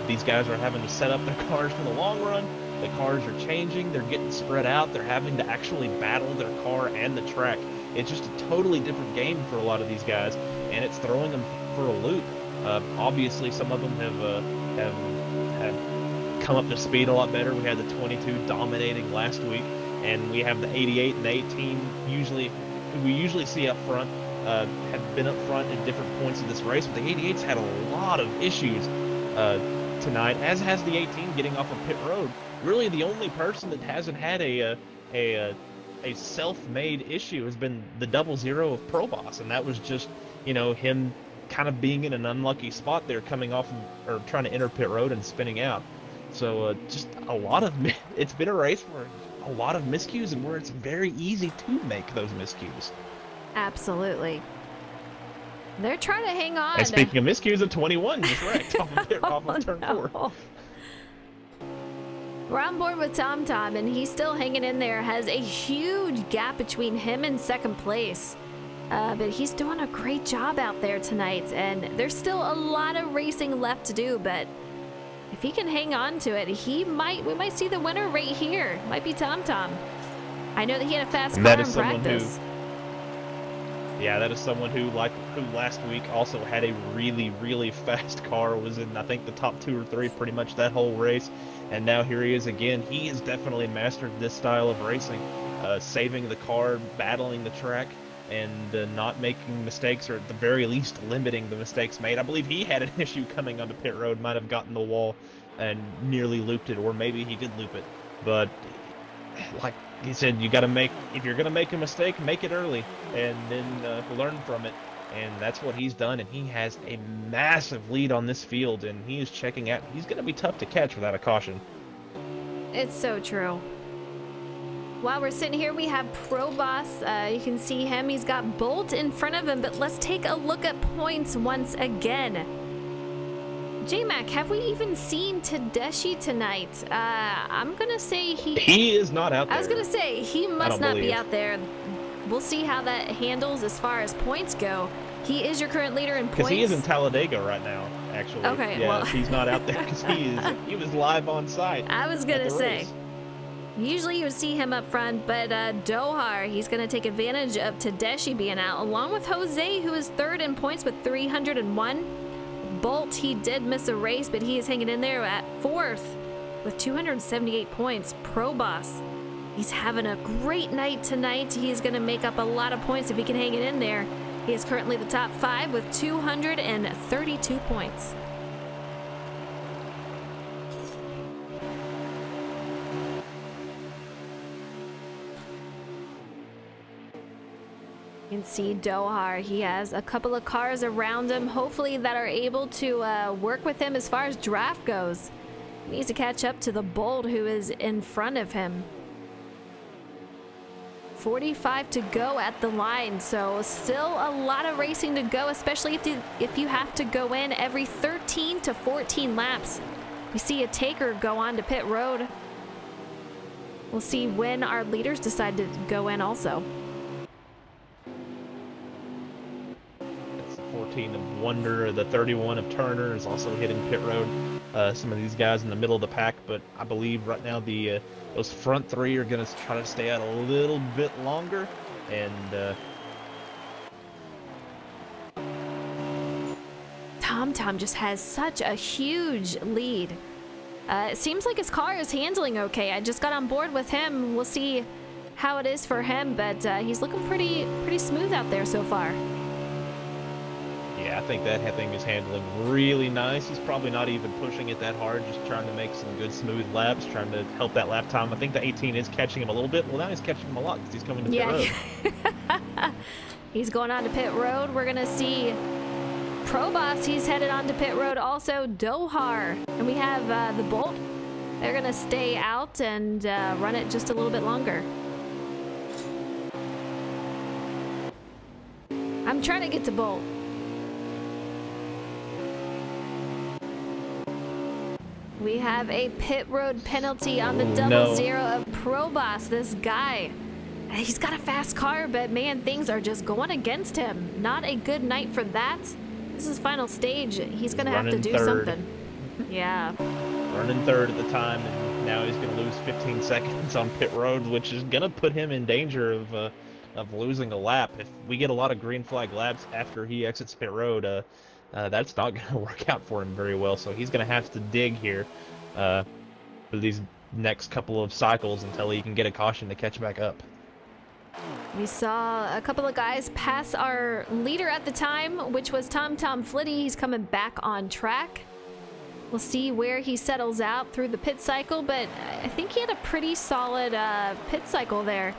S5: These guys are having to set up their cars for the long run. The cars are changing. They're getting spread out. They're having to actually battle their car and the track. It's just a totally different game for a lot of these guys, and it's throwing them for a loop. Obviously, some of them have come up to speed a lot better. We had the 22 dominating last week, and we have the 88 and the 18 who we usually see up front, have been up front at different points of this race, but the 88's had a lot of issues tonight, as has the 18 getting off of pit road. Really, the only person that hasn't had a self-made issue has been the 00 of Pro Boss, and that was just, him kind of being in an unlucky spot there, coming off or trying to enter pit road and spinning out. So just a lot of it's been a race where a lot of miscues and where it's very easy to make those miscues.
S1: Absolutely. They're trying to hang on.
S5: And speaking of miscues, a 21 just wrecked off of turn 4.
S1: We're on board with Tom, and he's still hanging in there. Has a huge gap between him and second place. But he's doing a great job out there tonight, and there's still a lot of racing left to do, but if he can hang on to it, we might see the winner right here. Might be Tom. I know that he had a fast car in practice.
S5: That is someone who last week also had a really, really fast car, was in, I think, the top 2 or 3 pretty much that whole race. And now here he is again. He has definitely mastered this style of racing, saving the car, battling the track, and not making mistakes, or at the very least limiting the mistakes made. I believe he had an issue coming onto pit road, might have gotten the wall and nearly looped it, or maybe he did loop it. But like he said, if you're gonna make a mistake, make it early, and then learn from it. And that's what he's done, and he has a massive lead on this field, and he is checking out. He's going to be tough to catch without a caution.
S1: It's so true. While we're sitting here, we have Pro Boss. You can see him. He's got Bolt in front of him, but let's take a look at points once again. J-Mac, have we even seen Tedeschi tonight? I'm going to say
S5: he is not out there.
S1: I was going to say, he must not be out there. We'll see how that handles as far as points go. He is your current leader in points.
S5: Because he is in Talladega right now, actually.
S1: Okay,
S5: yeah,
S1: well.
S5: He's not out there because he was live on site.
S1: I was going to say. Usually you would see him up front, but Dohar, he's going to take advantage of Tedeschi being out, along with Jose, who is third in points with 301. Bolt, he did miss a race, but he is hanging in there at fourth with 278 points. Pro Boss, he's having a great night tonight. He's going to make up a lot of points if he can hang it in there. He is currently the top 5 with 232 points. You can see Dohar, he has a couple of cars around him, hopefully that are able to work with him as far as draft goes. He needs to catch up to the Bold, who is in front of him. 45 to go at the line, so still a lot of racing to go, especially if you have to go in every 13 to 14 laps. We see a taker go on to pit road. We'll see when our leaders decide to go in also.
S5: 14 of Wonder, the 31 of Turner is also hitting pit road. Some of these guys in the middle of the pack, but I believe right now those front 3 are going to try to stay out a little bit longer. And
S1: TomTom just has such a huge lead. It seems like his car is handling okay. I just got on board with him. We'll see how it is for him, but he's looking pretty smooth out there so far.
S5: yeah, I think that thing is handling really nice. He's probably not even pushing it that hard, just trying to make some good smooth laps, trying to help that lap time. I think the 18 is catching him a little bit. Well, now he's catching him a lot because he's coming to pit road.
S1: He's going on to pit road. We're going to see Pro Boss. He's headed on to pit road. Also, Dohar. And we have the Bolt. They're going to stay out and run it just a little bit longer. I'm trying to get to Bolt. We have a pit road penalty on the double zero of Pro Boss. This guy, he's got a fast car, but man, things are just going against him. Not a good night for that. This is final stage. He's going to have to do something. Yeah.
S5: Running third at the time, and now he's going to lose 15 seconds on pit road, which is going to put him in danger of losing a lap. If we get a lot of green flag laps after he exits pit road, that's not going to work out for him very well. So he's going to have to dig here for these next couple of cycles until he can get a caution to catch back up.
S1: We saw a couple of guys pass our leader at the time, which was TomTom Flitty. He's coming back on track. We'll see where he settles out through the pit cycle, but I think he had a pretty solid pit cycle there.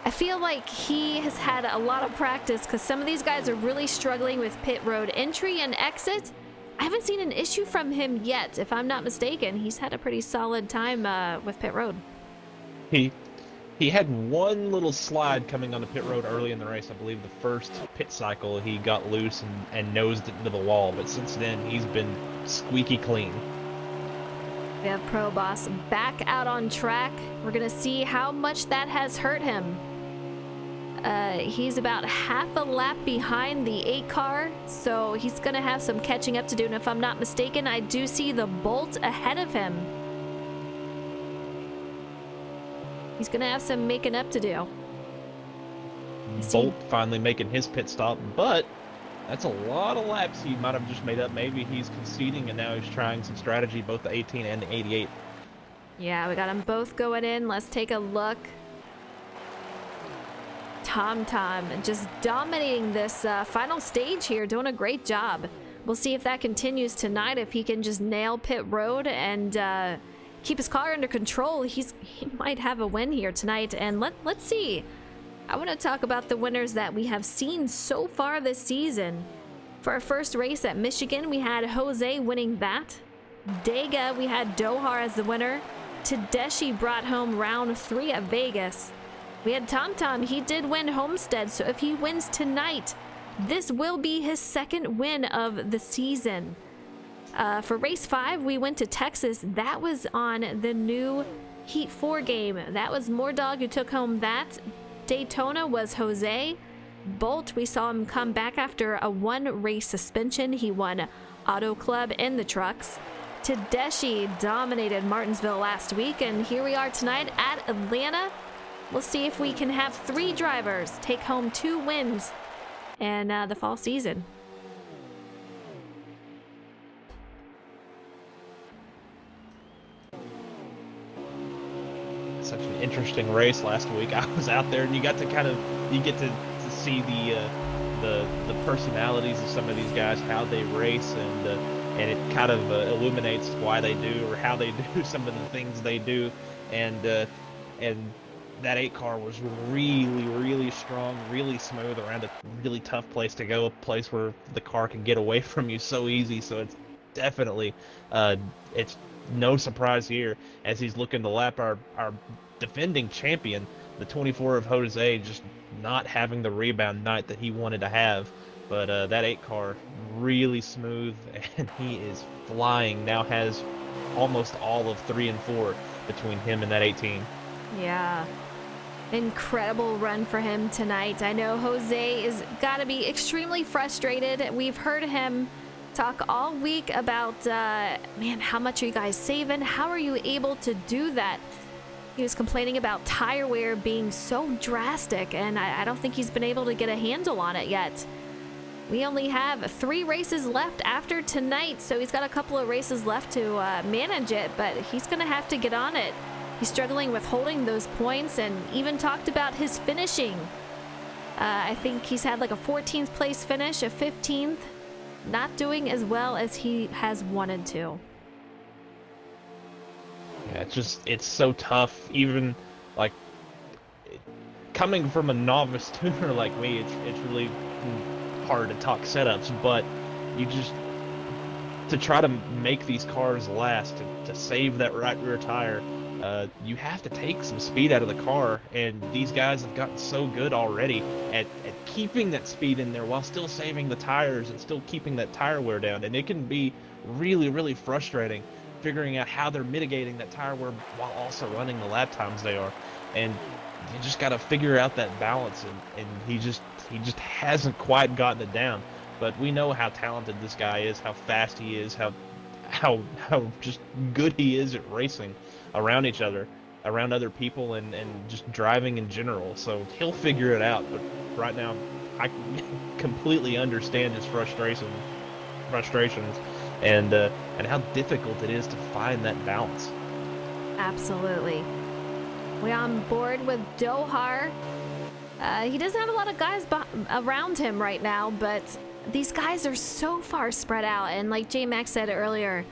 S1: I feel like he has had a lot of practice because some of these guys are really struggling with pit road entry and exit. I haven't seen an issue from him yet, if I'm not mistaken. He's had a pretty solid time with pit road.
S5: He had one little slide coming onto pit road early in the race. I believe the first pit cycle he got loose and nosed it into the wall, but since then he's been squeaky clean.
S1: We have Pro Boss back out on track. We're gonna see how much that has hurt him. He's about half a lap behind the 8 car, so he's gonna have some catching up to do. And if I'm not mistaken, I do see the Bolt ahead of him. He's gonna have some making up to do.
S5: Bolt finally making his pit stop, but that's a lot of laps he might have just made up. Maybe he's conceding and now he's trying some strategy, both the 18 and the 88.
S1: Yeah, we got them both going in. Let's take a look. TomTom just dominating this final stage here, doing a great job. We'll see if that continues tonight, if he can just nail pit road and keep his car under control. He might have a win here tonight. And let's see. I want to talk about the winners that we have seen so far this season. For our first race at Michigan, we had Jose winning that. Dega, we had Dohar as the winner. Tedeschi brought home round 3 at Vegas. We had TomTom. He did win Homestead, so if he wins tonight, this will be his second win of the season. For race 5, we went to Texas. That was on the new Heat 4 game. That was Moordog who took home that. Daytona was Jose. Bolt, we saw him come back after a 1-race suspension. He won Auto Club in the trucks. Tedeschi dominated Martinsville last week, and here we are tonight at Atlanta. We'll see if we can have 3 drivers take home 2 wins in the fall season.
S5: Such an interesting race last week. I was out there, and you get to see the personalities of some of these guys, how they race, and it kind of illuminates why they do or how they do some of the things they do, and that 8 car was really strong, really smooth around a really tough place to go, a place where the car can get away from you so easy. So it's definitely it's no surprise here as he's looking to lap our defending champion, the 24 of Jose, just not having the rebound night that he wanted to have. But that 8 car really smooth, and he is flying. Now has almost all of 3 and 4 between him and that 18.
S1: Yeah. Incredible run for him tonight. I know Jose is got to be extremely frustrated. We've heard him talk all week about, man, how much are you guys saving? How are you able to do that? He was complaining about tire wear being so drastic, and I don't think he's been able to get a handle on it yet. We only have 3 races left after tonight, so he's got a couple of races left to manage it, but he's going to have to get on it. He's struggling with holding those points, and even talked about his finishing. I think he's had like a 14th place finish, a 15th. Not doing as well as he has wanted to.
S5: Yeah, it's so tough. Even like coming from a novice tuner like me, it's really hard to talk setups, but you just to try to make these cars last, to save that right rear tire, you have to take some speed out of the car, and these guys have gotten so good already at keeping that speed in there while still saving the tires and still keeping that tire wear down. And it can be really frustrating figuring out how they're mitigating that tire wear while also running the lap times they are. And you just got to figure out that balance, and he just hasn't quite gotten it down. But we know how talented this guy is, how fast he is, how just good he is at racing around each other, around other people, and just driving in general. So he'll figure it out. But right now, I completely understand his frustrations, and how difficult it is to find that balance.
S1: Absolutely. We're on board with Dohar. He doesn't have a lot of guys around him right now, but these guys are so far spread out. And like J-Max said earlier,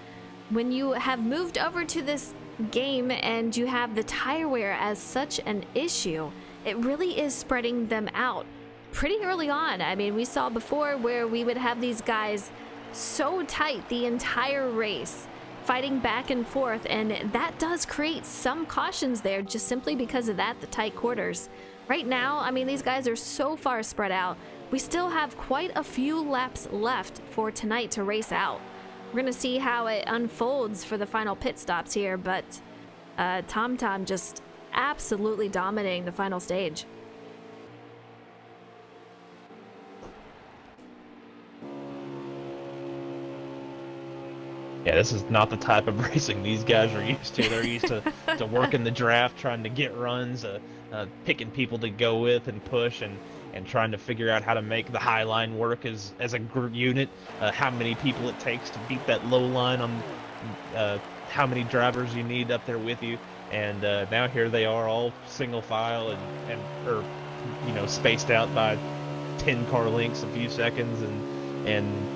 S1: when you have moved over to this game and you have the tire wear as such an issue, it really is spreading them out pretty early on. I mean, we saw before where we would have these guys so tight the entire race, fighting back and forth, and that does create some cautions there just simply because of that, the tight quarters. Right now, I mean, these guys are so far spread out. We still have quite a few laps left for tonight to race out. We're going to see how it unfolds for the final pit stops here, but TomTom just absolutely dominating the final stage.
S5: Yeah, this is not the type of racing these guys are used to. They're used to working the draft, trying to get runs, picking people to go with and push, and trying to figure out how to make the high line work as a group unit, how many people it takes to beat that low line on how many drivers you need up there with you. And now here they are, all single file or spaced out by 10 car lengths, a few seconds, and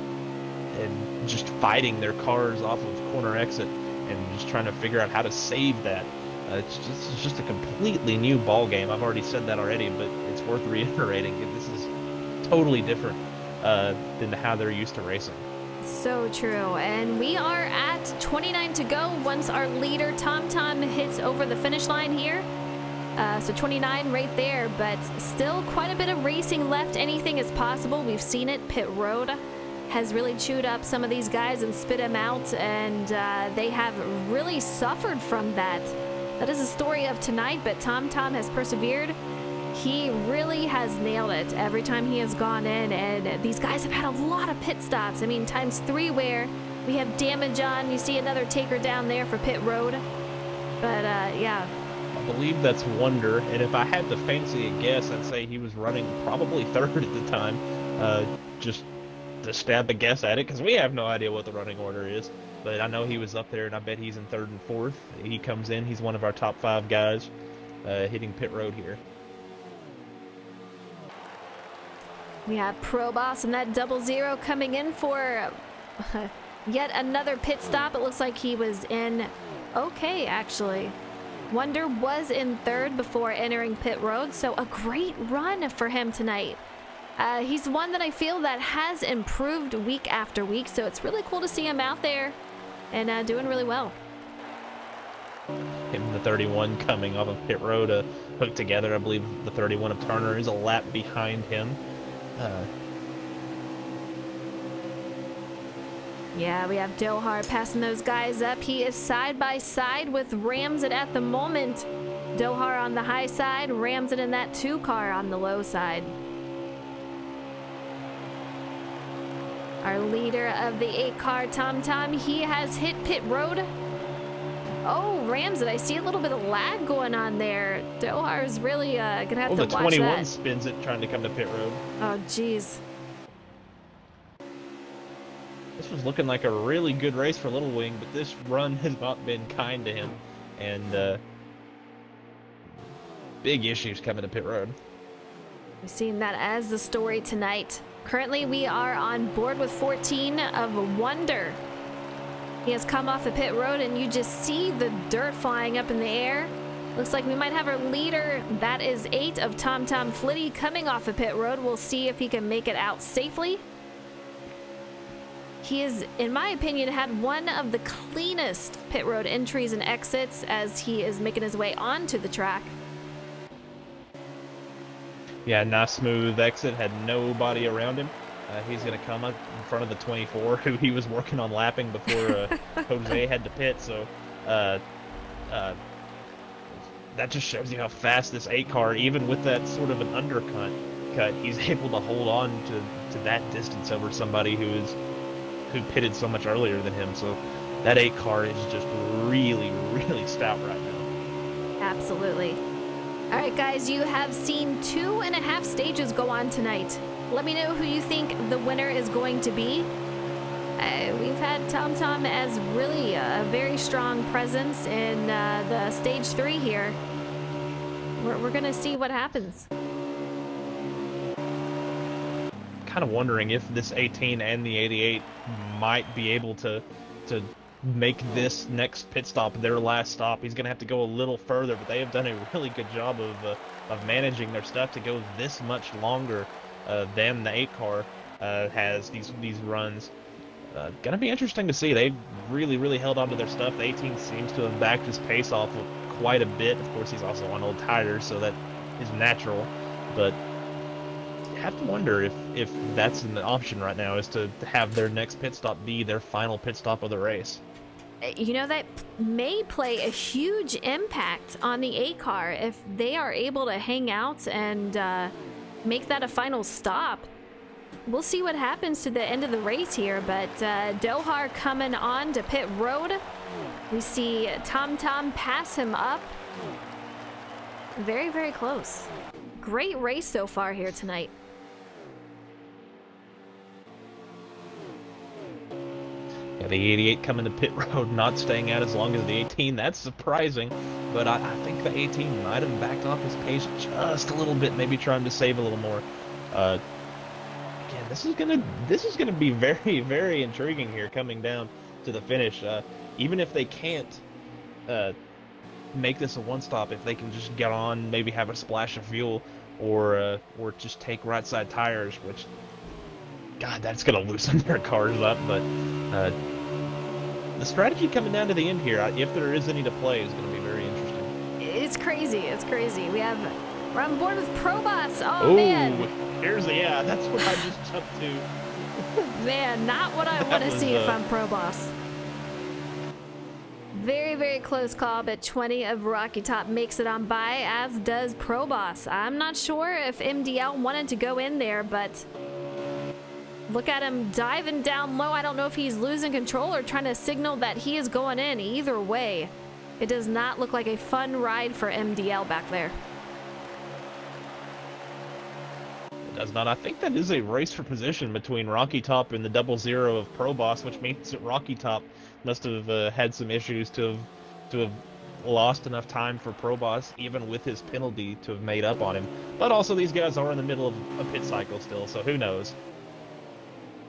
S5: just fighting their cars off of corner exit and just trying to figure out how to save that. It's just a completely new ball game. I've already said that already, but it's worth reiterating. This is totally different than how they're used to racing.
S1: So true. And we are at 29 to go once our leader TomTom hits over the finish line here. So 29 right there, but still quite a bit of racing left. Anything is possible. We've seen it. Pit Road has really chewed up some of these guys and spit them out, and they have really suffered from that. That is the story of tonight, but TomTom has persevered. He really has nailed it every time he has gone in, and these guys have had a lot of pit stops. I mean, times 3 where We have damage on. You see another taker down there for pit road. But yeah.
S5: I believe that's Wonder, and if I had to fancy a guess, I'd say he was running probably third at the time. Just to stab a guess at it, because we have no idea what the running order is. But I know he was up there, and I bet he's in third and fourth. He comes in. He's one of our top 5 guys hitting pit road here.
S1: We have Pro Boss and that 00 coming in for yet another pit stop. It looks like he was in okay, actually. Wonder was in third before entering pit road, so a great run for him tonight. He's one that I feel that has improved week after week, so it's really cool to see him out there and doing really well.
S5: Him and the 31 coming off of pit road, hooked together. I believe the 31 of Turner is a lap behind him.
S1: Yeah, we have Dohar passing those guys up. He is side by side with Ramsden at the moment. Dohar on the high side, Ramsden in that 2 car on the low side. Our leader of the 8 car, Tom Tom, he has hit pit road. Oh, Ramsden, I see a little bit of lag going on there. Dohar is really gonna have to
S5: the
S1: watch
S5: 21
S1: that.
S5: spins it trying to come to pit road.
S1: Oh, jeez.
S5: This was looking like a really good race for Little Wing, but this run has not been kind to him, and big issues coming to pit road.
S1: We've seen that as the story tonight. Currently, we are on board with 14 of Wonder. He has come off the pit road, and you just see the dirt flying up in the air. Looks like we might have our leader. That is 8 of Tom Tom Flitty coming off the pit road. We'll see if he can make it out safely. He is, in my opinion, had one of the cleanest pit road entries and exits as he is making his way onto the track.
S5: Yeah, nice smooth exit, had nobody around him. He's going to come up in front of the 24, who he was working on lapping before Jose had to pit. So that just shows you how fast this 8 car, even with that sort of an undercut, he's able to hold on to that distance over somebody who pitted so much earlier than him. So that 8 car is just really, really stout right now.
S1: Absolutely. All right, guys, you have seen 2.5 stages go on tonight. Let me know who you think the winner is going to be. We've had Tom Tom as really a very strong presence in the stage 3 here. We're going to see what happens.
S5: Kind of wondering if this 18 and the 88 might be able to make this next pit stop their last stop. He's going to have to go a little further, but they have done a really good job of managing their stuff to go this much longer than the 8 car has these runs. Gonna be interesting to see. They've really held on to their stuff. The 18 seems to have backed his pace off quite a bit. Of course, he's also on old tires, so that is natural. But you have to wonder if that's an option right now, is to have their next pit stop be their final pit stop of the race.
S1: You know, that may play a huge impact on the 8 car if they are able to hang out and make that a final stop. We'll see what happens to the end of the race here, but Dohar coming on to pit road. We see Tom Tom pass him up. Very close. Great race so far here tonight.
S5: Yeah, the 88 coming to pit road, not staying out as long as the 18. That's surprising, but I think the 18 might have backed off his pace just a little bit, maybe trying to save a little more. Again, this is gonna be very intriguing here coming down to the finish. Even if they can't make this a one stop, if they can just get on, maybe have a splash of fuel, or just take right side tires, which, God, that's gonna loosen their cars up. But the strategy coming down to the end here, if there is any to play, is gonna be very interesting.
S1: It's crazy. We're on board with Pro Boss. Oh
S5: Ooh,
S1: man.
S5: That's what I just jumped to.
S1: Man, not what I want to see if I'm Pro Boss. Very close call, but 20 of Rocky Top makes it on by, as does Pro Boss. I'm not sure if MDL wanted to go in there, but Look at him diving down low. I don't know if he's losing control or trying to signal that he is going in. Either way, it does not look like a fun ride for MDL back there.
S5: It does not. I think that is a race for position between Rocky Top and the 00 of Pro Boss, which means that Rocky Top must have had some issues to have lost enough time for Pro Boss, even with his penalty, to have made up on him. But also, these guys are in the middle of a pit cycle still, so who knows?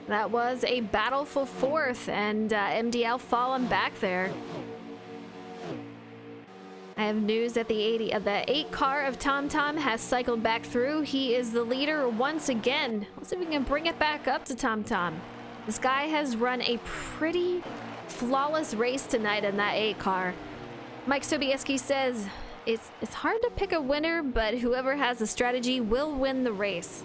S1: That was a battle for fourth, and MDL falling back there. I have news that the 8 car of TomTom has cycled back through. He is the leader once again. Let's see if we can bring it back up to TomTom. This guy has run a pretty flawless race tonight in that 8 car. Mike Sobieski says, it's hard to pick a winner, but whoever has the strategy will win the race.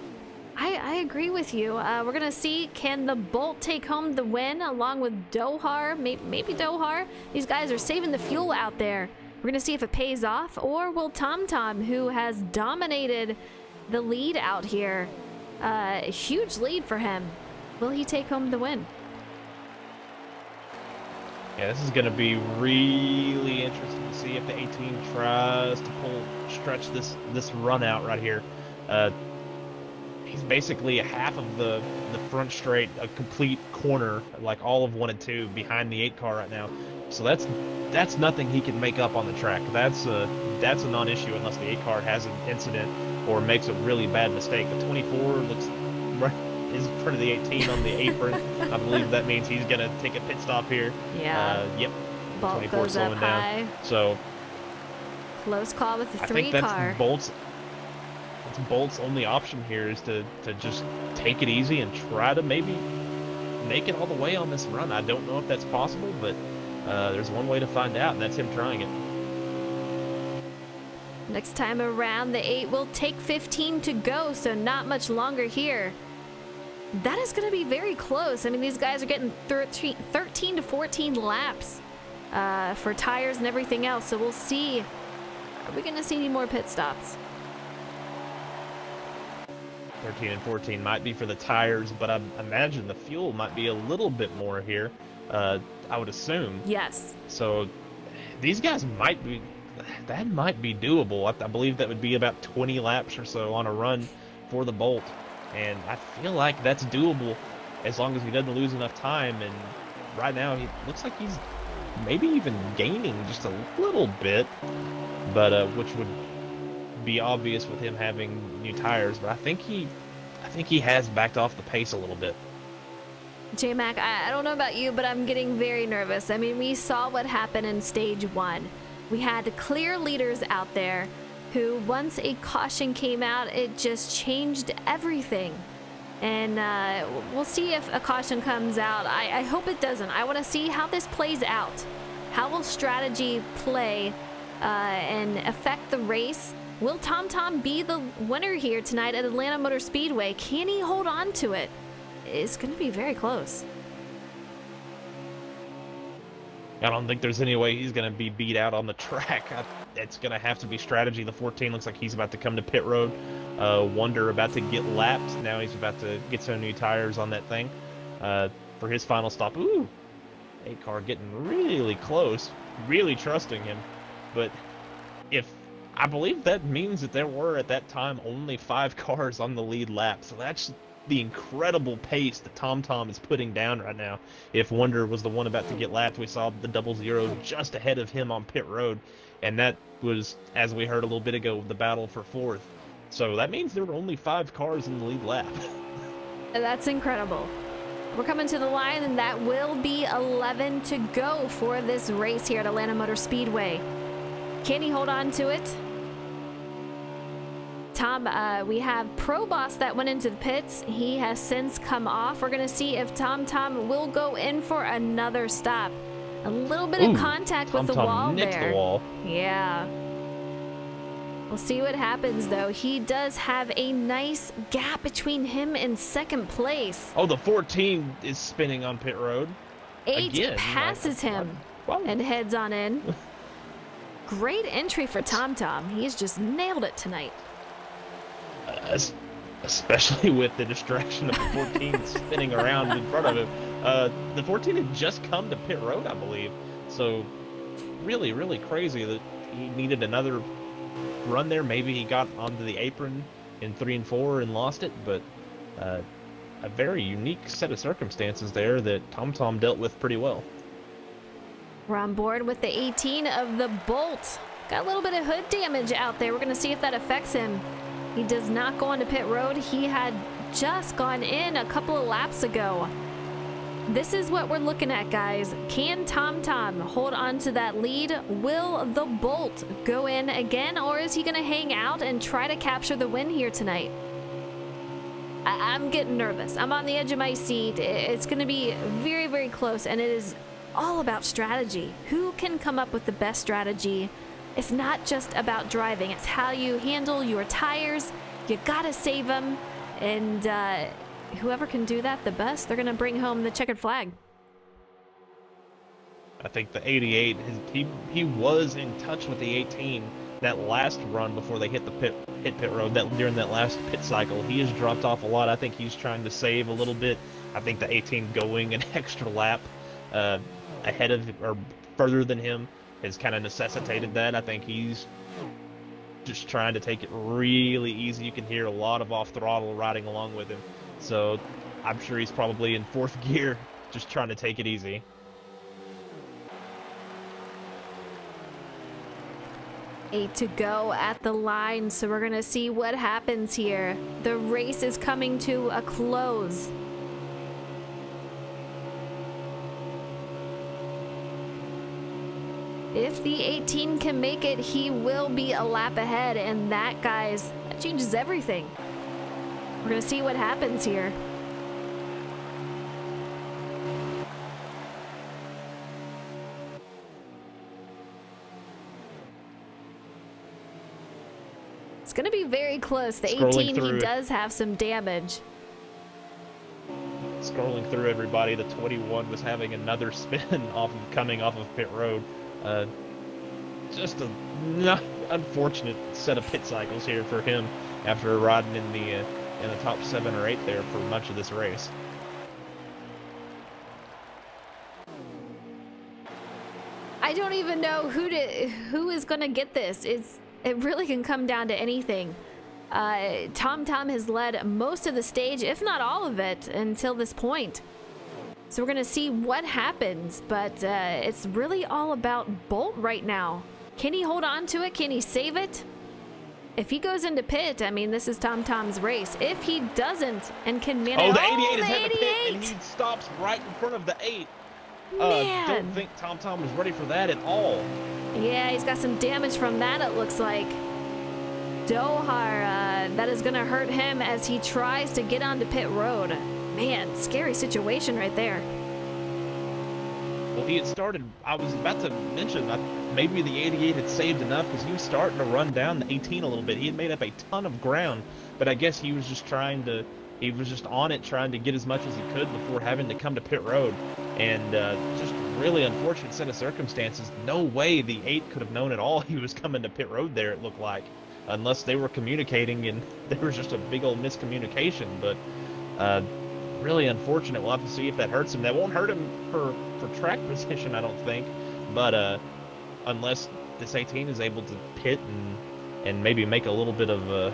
S1: I agree with you. We're going to see, can the Bolt take home the win along with Dohar? Maybe Dohar? These guys are saving the fuel out there. We're going to see if it pays off, or will TomTom, who has dominated the lead out here, a huge lead for him, will he take home the win?
S5: Yeah, this is going to be really interesting to see if the 18 tries to stretch this run out right here. He's basically a half of the front straight, a complete corner, like all of 1 and 2 behind the 8 car right now. So that's nothing he can make up on the track. That's a non-issue unless the 8 car has an incident or makes a really bad mistake. The 24 looks is in front of the 18 on the apron. I believe that means he's gonna take a pit stop here.
S1: Yeah.
S5: Yep.
S1: Bolt
S5: 24
S1: goes
S5: slowing
S1: up
S5: down.
S1: high.
S5: So
S1: Close call with the
S5: I
S1: 3
S5: think that's
S1: car.
S5: Bolt's only option here is to just take it easy and try to maybe make it all the way on this run. I don't know if that's possible, but there's one way to find out, and that's him trying it.
S1: Next time around, the 8 will take 15 to go, so not much longer here. That is going to be very close. I mean, these guys are getting 13 to 14 laps for tires and everything else, so we'll see. Are we going to see any more pit stops?
S5: 13 and 14 might be for the tires, but I imagine the fuel might be a little bit more here. I would assume.
S1: Yes.
S5: So these guys might be doable. I believe that would be about 20 laps or so on a run for the Bolt, and I feel like that's doable as long as he doesn't lose enough time. And right now he looks like he's maybe even gaining just a little bit, but which would be obvious with him having new tires. But I think he has backed off the pace a little bit.
S1: J-Mac, I don't know about you, but I'm getting very nervous. I mean, we saw what happened in stage 1. We had clear leaders out there who, once a caution came out, it just changed everything. And we'll see if a caution comes out. I hope it doesn't. I want to see how this plays out. How will strategy play and affect the race? Will TomTom be the winner here tonight at Atlanta Motor Speedway? Can he hold on to it? It's going to be very close.
S5: I don't think there's any way he's going to be beat out on the track. It's going to have to be strategy. The 14 looks like he's about to come to pit road. Wonder about to get lapped. Now he's about to get some new tires on that thing for his final stop. Ooh, 8 car getting really close. Really trusting him. But I believe that means that there were at that time only 5 cars on the lead lap. So that's the incredible pace that TomTom is putting down right now. If Wonder was the one about to get lapped, we saw the 00 just ahead of him on pit road, and that was, as we heard a little bit ago, the battle for 4th. So that means there were only 5 cars in the lead lap.
S1: That's incredible. We're coming to the line, and that will be 11 to go for this race here at Atlanta Motor Speedway. Can he hold on to it? Tom, we have Pro Boss that went into the pits. He has since come off. We're going to see if TomTom will go in for another stop. A little bit of contact with the wall
S5: nicked
S1: there.
S5: The wall.
S1: Yeah. We'll see what happens, though. He does have a nice gap between him and second place.
S5: Oh, the 14 is spinning on pit road.
S1: 8
S5: Again,
S1: passes him
S5: Wow.
S1: and heads on in. Great entry for TomTom. He's just nailed it tonight.
S5: especially with the distraction of the 14 spinning around in front of him. The 14 had just come to pit road, I believe. So really, really crazy that he needed another run there. Maybe he got onto the apron in 3 and 4 and lost it, but a very unique set of circumstances there that TomTom dealt with pretty well.
S1: We're on board with the 18 of the Bolt. Got a little bit of hood damage out there. We're going to see if that affects him. He does not go onto pit road. He had just gone in a couple of laps ago. This is what we're looking at, guys. Can TomTom hold on to that lead? Will the Bolt go in again, or is he going to hang out and try to capture the win here tonight? I'm getting nervous. I'm on the edge of my seat. It's going to be very, very close, and it is all about strategy. Who can come up with the best strategy? It's not just about driving. It's how you handle your tires. You got to save them, and whoever can do that the best, they're going to bring home the checkered flag.
S5: I think the 88, he was in touch with the 18 that last run before they hit pit road, that during that last pit cycle. He has dropped off a lot. I think he's trying to save a little bit. I think the 18 going an extra lap ahead of or further than him has kind of necessitated that. I think he's just trying to take it really easy. You can hear a lot of off throttle riding along with him. So I'm sure he's probably in 4th gear, just trying to take it easy.
S1: 8 to go at the line, so we're gonna see what happens here. The race is coming to a close. If the 18 can make it, he will be a lap ahead, and that, guys, that changes everything. We're gonna see what happens here. It's gonna be very close. The 18, he does have some damage.
S5: Scrolling through everybody, the 21 was having another spin coming off of pit road. Just a unfortunate set of pit cycles here for him after riding in the top 7 or 8 there for much of this race.
S1: I don't even know who is gonna get this. It really can come down to anything. TomTom has led most of the stage, if not all of it, until this point. So we're gonna see what happens, but it's really all about Bolt right now. Can he hold on to it? Can he save it? If he goes into pit, I mean, this is TomTom's race. If he doesn't and can manage...
S5: Oh, the 88 is at the pit, and he stops right in front of the 8. Don't think TomTom was ready for that at all.
S1: Yeah, he's got some damage from that, it looks like. Dohar, that is going to hurt him as he tries to get onto pit road. Man, scary situation right there.
S5: Well, he had started, I was about to mention, maybe the 88 had saved enough because he was starting to run down the 18 a little bit. He had made up a ton of ground, but I guess he was just on it, trying to get as much as he could before having to come to pit road. And just really unfortunate set of circumstances. No way the 8 could have known at all he was coming to pit road there, it looked like. Unless they were communicating and there was just a big old miscommunication. But really unfortunate. We'll have to see if that hurts him. That won't hurt him for track position, I don't think. But unless this 18 is able to pit and maybe make a little bit of a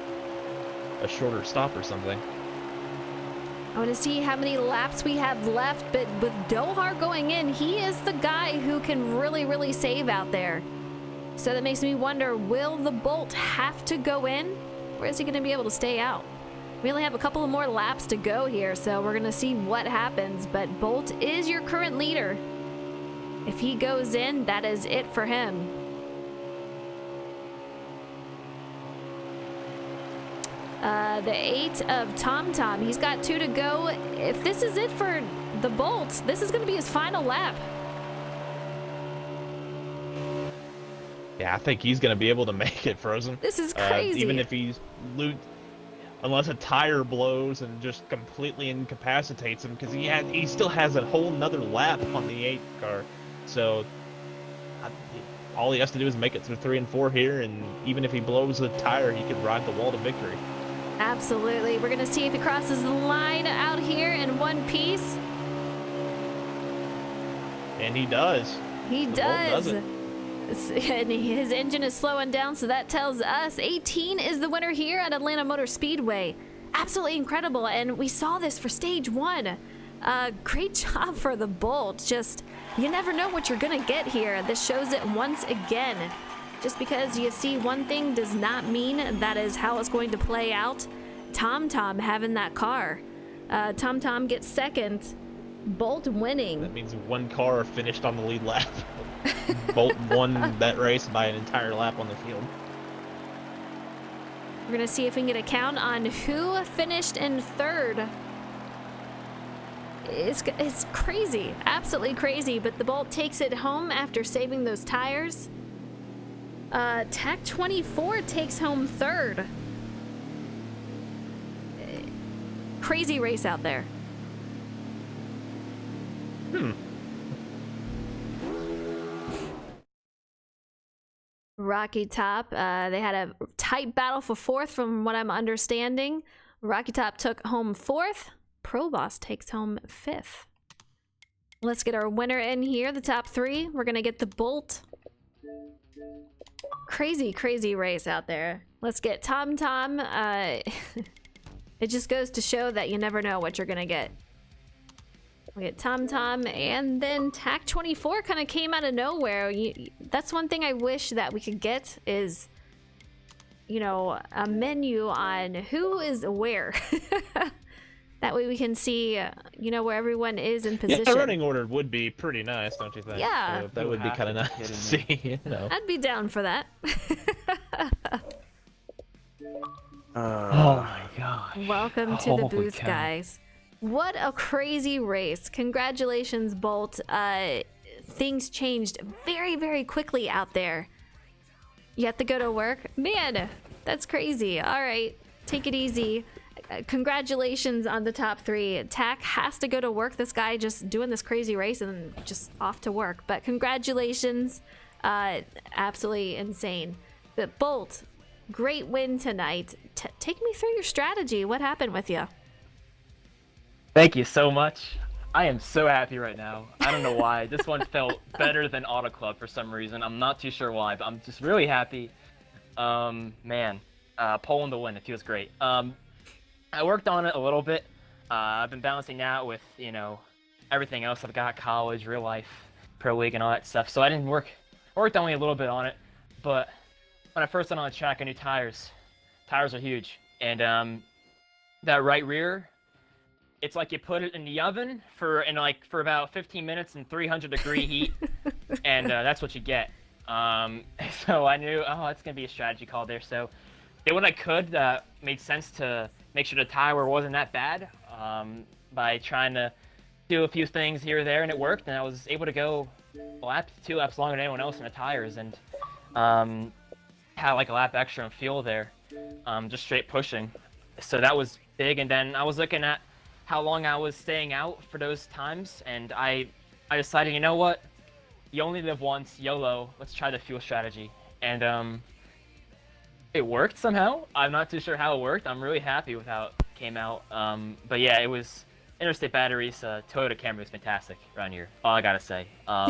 S5: shorter stop or something.
S1: I want to see how many laps we have left, but with Dohar going in, he is the guy who can really, really save out there. So that makes me wonder, will the Bolt have to go in, or is he going to be able to stay out? We only have a couple of more laps to go here, so we're going to see what happens, but Bolt is your current leader. If he goes in, that is it for him. The 8 of TomTom, he's got 2 to go. If this is it for the Bolt, this is going to be his final lap.
S5: Yeah, I think he's going to be able to make it, Frozen.
S1: This is crazy.
S5: Even if he's unless a tire blows and just completely incapacitates him, because he still has a whole nother lap on the 8 car. So all he has to do is make it through 3 and 4 here, and even if he blows the tire, he could ride the wall to victory.
S1: Absolutely. We're going to see if he crosses the line out here in one piece.
S5: And he does.
S1: He
S5: The Bolt
S1: does.
S5: does it.
S1: And his engine is slowing down, so that tells us 18 is the winner here at Atlanta Motor Speedway. Absolutely incredible, and we saw this for stage 1. Great job for the Bolt. Just, you never know what you're gonna get here. This shows it once again. Just because you see one thing does not mean that is how it's going to play out. TomTom having that car. TomTom gets second. Bolt winning.
S5: That means one car finished on the lead lap. Bolt won that race by an entire lap on the field.
S1: We're gonna see if we can get a count on who finished in third. It's crazy, absolutely crazy, but the Bolt takes it home after saving those tires. TAC 24 takes home third. Crazy race out there. Rocky Top, they had a tight battle for fourth from what I'm understanding. Rocky Top took home fourth. Pro Boss takes home fifth. Let's get our winner in here, the top 3. We're gonna get the Bolt. Crazy, crazy race out there. Let's get TomTom. It just goes to show that you never know what you're gonna get. We get TomTom, and then TAC 24 kind of came out of nowhere. That's one thing I wish that we could get is, you know, a menu on who is where. That way we can see, you know, where everyone is in position.
S5: Yeah, the running order would be pretty nice, don't you think?
S1: Yeah.
S5: So that would be kind of nice to see, you know.
S1: I'd be down for that.
S6: Oh my gosh.
S1: Welcome to the
S6: Holy
S1: booth,
S6: cow.
S1: guys. What a crazy race. Congratulations, Bolt. Things changed very, very quickly out there. You have to go to work? Man, that's crazy. All right, take it easy. Congratulations on the top 3. TAC has to go to work. This guy just doing this crazy race and just off to work. But congratulations. Absolutely insane. But Bolt, great win tonight. Take me through your strategy. What happened with you?
S6: Thank you so much. I am so happy right now. I don't know why. This one felt better than Auto Club for some reason. I'm not too sure why, but I'm just really happy. Man, pulling the win. It feels great. I worked on it a little bit. I've been balancing that with, you know, everything else I've got, college, real life, pro league, and all that stuff. So I didn't worked only a little bit on it. But when I first went on the track, I knew tires. Tires are huge. And that right rear, it's like you put it in the oven for about 15 minutes in 300-degree heat, and that's what you get. So I knew, oh, it's gonna be a strategy call there. So did what I could that made sense to make sure the tire wear wasn't that bad, by trying to do a few things here or there, and it worked. And I was able to go a lap, 2 laps longer than anyone else in the tires, and had like a lap extra in fuel there, just straight pushing. So that was big. And then I was looking at how long I was staying out for those times, and I decided, you know what, you only live once, YOLO, let's try the fuel strategy. And it worked somehow. I'm not too sure how it worked. I'm really happy with how it came out. But yeah, it was Interstate Batteries. Toyota Camry was fantastic around here, all I gotta say. Car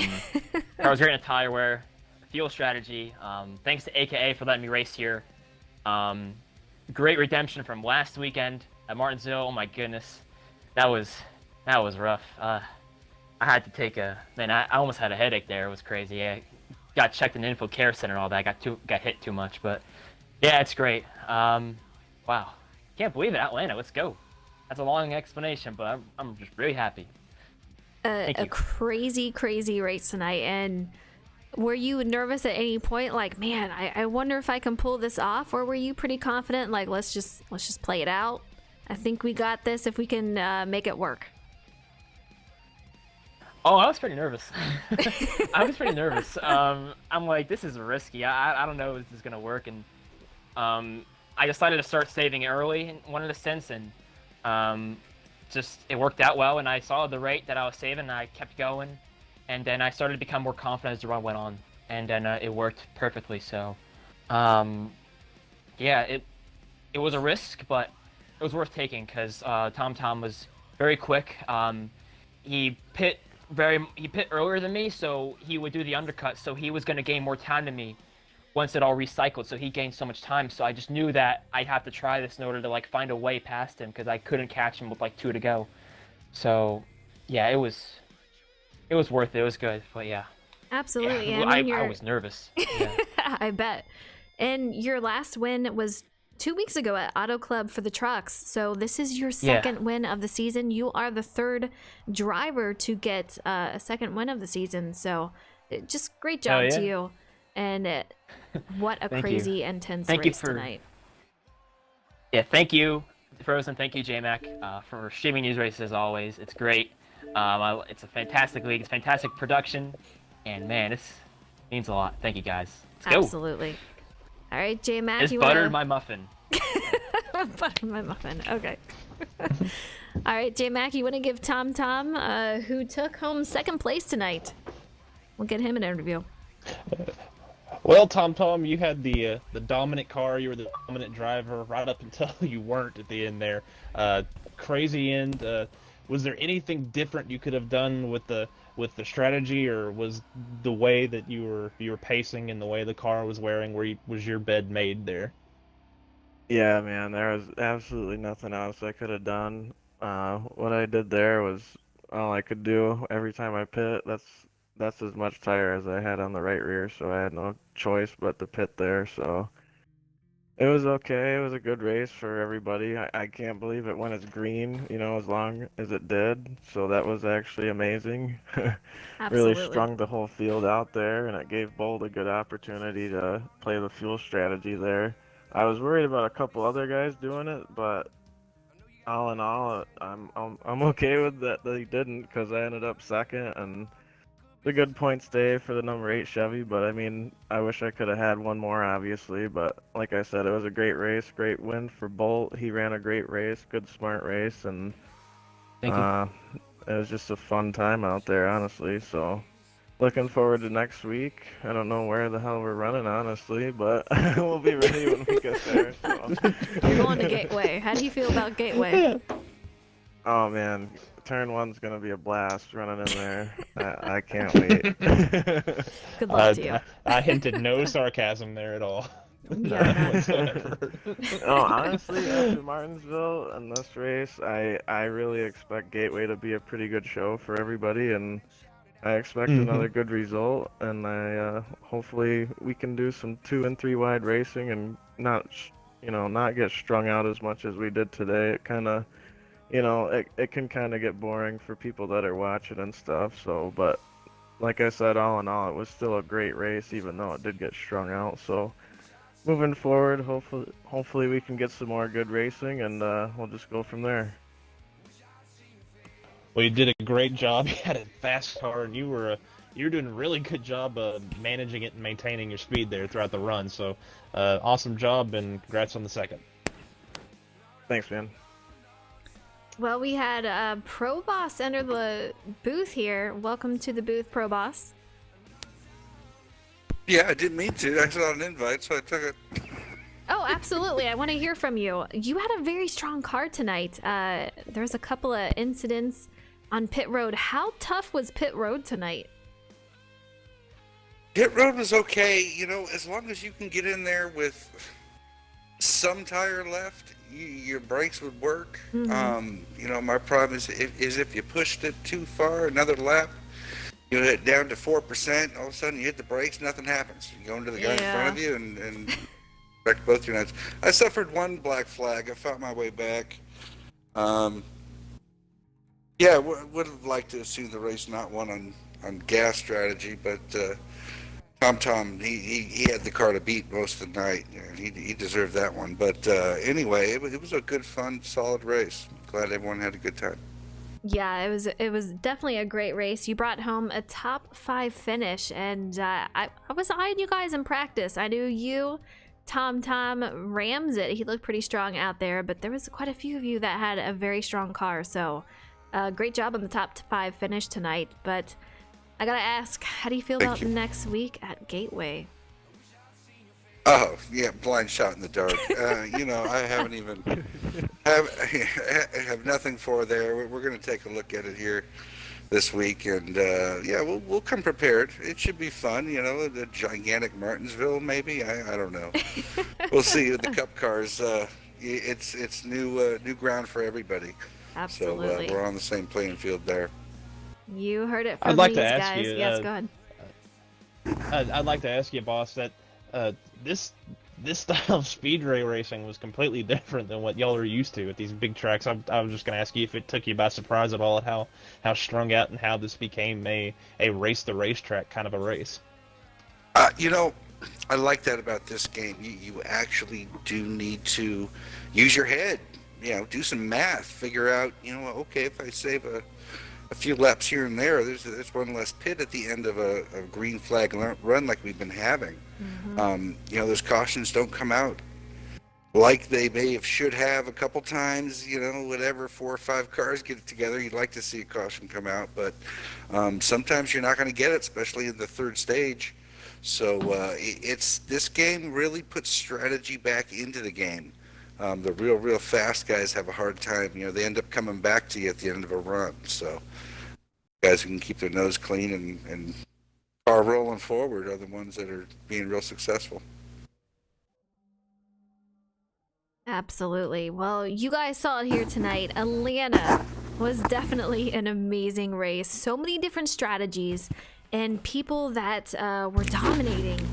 S6: was great in a tire wear, fuel strategy. Thanks to AKA for letting me race here. Great redemption from last weekend at Martinsville. Oh my goodness. That was rough. I had to take I almost had a headache there. It was crazy. I got checked in the info care center and all that. Got hit too much, but yeah, it's great. Wow, can't believe it, Atlanta. Let's go. That's a long explanation, but I'm just really happy. Thank you.
S1: A crazy, crazy race tonight. And were you nervous at any point? Like, man, I wonder if I can pull this off, or were you pretty confident? Like, let's just play it out. I think we got this if we can make it work.
S6: Oh, I was pretty nervous. I was pretty nervous. I'm like, this is risky. I don't know if this is gonna work, and I decided to start saving early in one of the stints, and just it worked out well. And I saw the rate that I was saving, and I kept going, and then I started to become more confident as the run went on, and then it worked perfectly. So, yeah, it it was a risk, but it was worth taking because Tom was very quick. He pit earlier than me, so he would do the undercut. So he was going to gain more time than me once it all recycled. So he gained so much time. So I just knew that I'd have to try this in order to like find a way past him because I couldn't catch him with like 2 to go. So yeah, it was worth it. It was good, but yeah.
S1: Absolutely.
S6: Yeah,
S1: I mean,
S6: I was nervous. Yeah.
S1: I bet. And your last win was 2 weeks ago at Auto Club for the trucks. So this is your second win of the season. You are the third driver to get a second win of the season. So just great job to you. And what a crazy intense race tonight.
S6: Yeah, thank you, Frozen. Thank you, JMac, for streaming these races as always. It's great. It's a fantastic league. It's fantastic production. And man, this means a lot. Thank you, guys. Let's go.
S1: Absolutely. All right, JMac,
S6: It's
S1: you
S6: buttered my muffin.
S1: Butter my muffin. Okay. All right, JMac, you want to give Tom, who took home second place tonight? We'll get him an interview.
S5: Well, Tom, you had the dominant car. You were the dominant driver right up until you weren't at the end there. Crazy end. Was there anything different you could have done with the strategy, or was the way that you were pacing and the way the car was wearing, was your bed made there?
S7: Yeah, man, there was absolutely nothing else I could have done. What I did there was all I could do every time I pit. That's as much tire as I had on the right rear, so I had no choice but to pit there. So it was okay. It was a good race for everybody. I can't believe it went as green, as long as it did. So that was actually amazing. Really strung the whole field out there, and it gave Bolt a good opportunity to play the fuel strategy there. I was worried about a couple other guys doing it, but all in all, I'm okay with that they didn't, because I ended up second, and a good points day for the number 8 Chevy. But I mean, I wish I could have had one more, obviously. But like I said, it was a great race, great win for Bolt. He ran a great race, good smart race, and it was just a fun time out there, honestly. So looking forward to next week. I don't know where the hell we're running, honestly, but we'll be ready when we get there. So.
S1: You're going to Gateway. How do you feel about Gateway?
S7: Oh man, turn 1's gonna be a blast running in there. I can't wait.
S1: Good luck to you.
S5: I hinted no sarcasm there at all.
S1: Yeah.
S7: Oh, honestly, after Martinsville and this race, I really expect Gateway to be a pretty good show for everybody, and I expect another good result. And I hopefully we can do some 2 and 3 wide racing and not get strung out as much as we did today. It kind of it can kind of get boring for people that are watching and stuff. So, but like I said, all in all, it was still a great race, even though it did get strung out. So, moving forward, hopefully we can get some more good racing, and we'll just go from there.
S5: Well, you did a great job. You had a fast car, and you were doing a really good job managing it and maintaining your speed there throughout the run. So, awesome job, and congrats on the second.
S7: Thanks, man.
S1: Well, we had Pro Boss enter the booth here. Welcome to the booth, Pro Boss.
S8: Yeah, I didn't mean to. I saw an invite, so I took it.
S1: Oh, absolutely. I want to hear from you. You had a very strong car tonight. There's a couple of incidents on pit road. How tough was pit road tonight?
S8: Pit road was okay, as long as you can get in there with some tire left, your brakes would work. My problem is if you pushed it too far, another lap, you hit down to 4%, all of a sudden you hit the brakes, nothing happens. You go into the guy in front of you and wreck both your nuts. I suffered one black flag. I found my way back. Yeah, would have liked to have seen the race not won on gas strategy, but Tom, he had the car to beat most of the night. He deserved that one. But anyway, it was a good, fun, solid race. Glad everyone had a good time.
S1: Yeah, it was definitely a great race. You brought home a top 5 finish, and I was eyeing you guys in practice. I knew you, Tom rams it. He looked pretty strong out there, but there was quite a few of you that had a very strong car. So great job on the top 5 finish tonight. But I gotta ask, how do you feel about next week at Gateway?
S8: Oh, yeah, blind shot in the dark. I haven't even have nothing for there. We're going to take a look at it here this week, and yeah, we'll come prepared. It should be fun. The gigantic Martinsville, maybe. I don't know. We'll see. The Cup cars. It's new ground for everybody.
S1: Absolutely.
S8: So we're on the same playing field there.
S1: You heard it
S5: I'd
S1: from
S5: like to
S1: these
S5: ask
S1: guys.
S5: you,
S1: Yes, go ahead.
S5: I'd like to ask you, boss, that this style of speedway racing was completely different than what y'all are used to at these big tracks. I was just going to ask you if it took you by surprise at all at how strung out and how this became a race the racetrack kind of a race.
S8: I like that about this game. You actually do need to use your head. Do some math. Figure out, okay, if I save a few laps here and there, there's one less pit at the end of a green flag run like we've been having. Those cautions don't come out like they should have a couple times. Whatever, 4 or 5 cars get together, you'd like to see a caution come out, but sometimes you're not going to get it, especially in the third stage. So this game really puts strategy back into the game. The real fast guys have a hard time. They end up coming back to you at the end of a run. So guys who can keep their nose clean and car rolling forward are the ones that are being real successful.
S1: Absolutely. Well, you guys saw it here tonight. Atlanta was definitely an amazing race. So many different strategies and people that were dominating.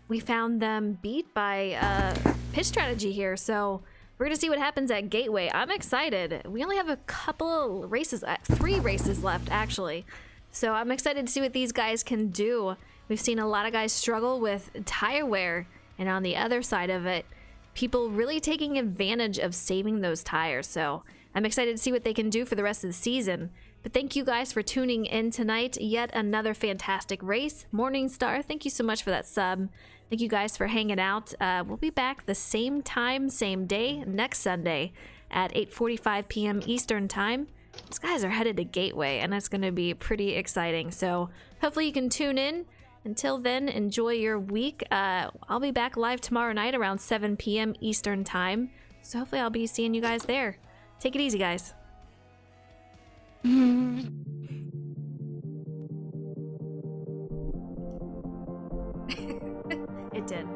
S1: We found them beat by pitch strategy here. So we're going to see what happens at Gateway. I'm excited. We only have a couple races, 3 races left, actually. So I'm excited to see what these guys can do. We've seen a lot of guys struggle with tire wear. And on the other side of it, people really taking advantage of saving those tires. So I'm excited to see what they can do for the rest of the season. But thank you guys for tuning in tonight. Yet another fantastic race. Morningstar, thank you so much for that sub. Thank you guys for hanging out. We'll be back the same time, same day, next Sunday at 8:45 p.m. Eastern Time. These guys are headed to Gateway, and it's going to be pretty exciting. So hopefully you can tune in. Until then, enjoy your week. I'll be back live tomorrow night around 7 p.m. Eastern Time. So hopefully I'll be seeing you guys there. Take it easy, guys. It did.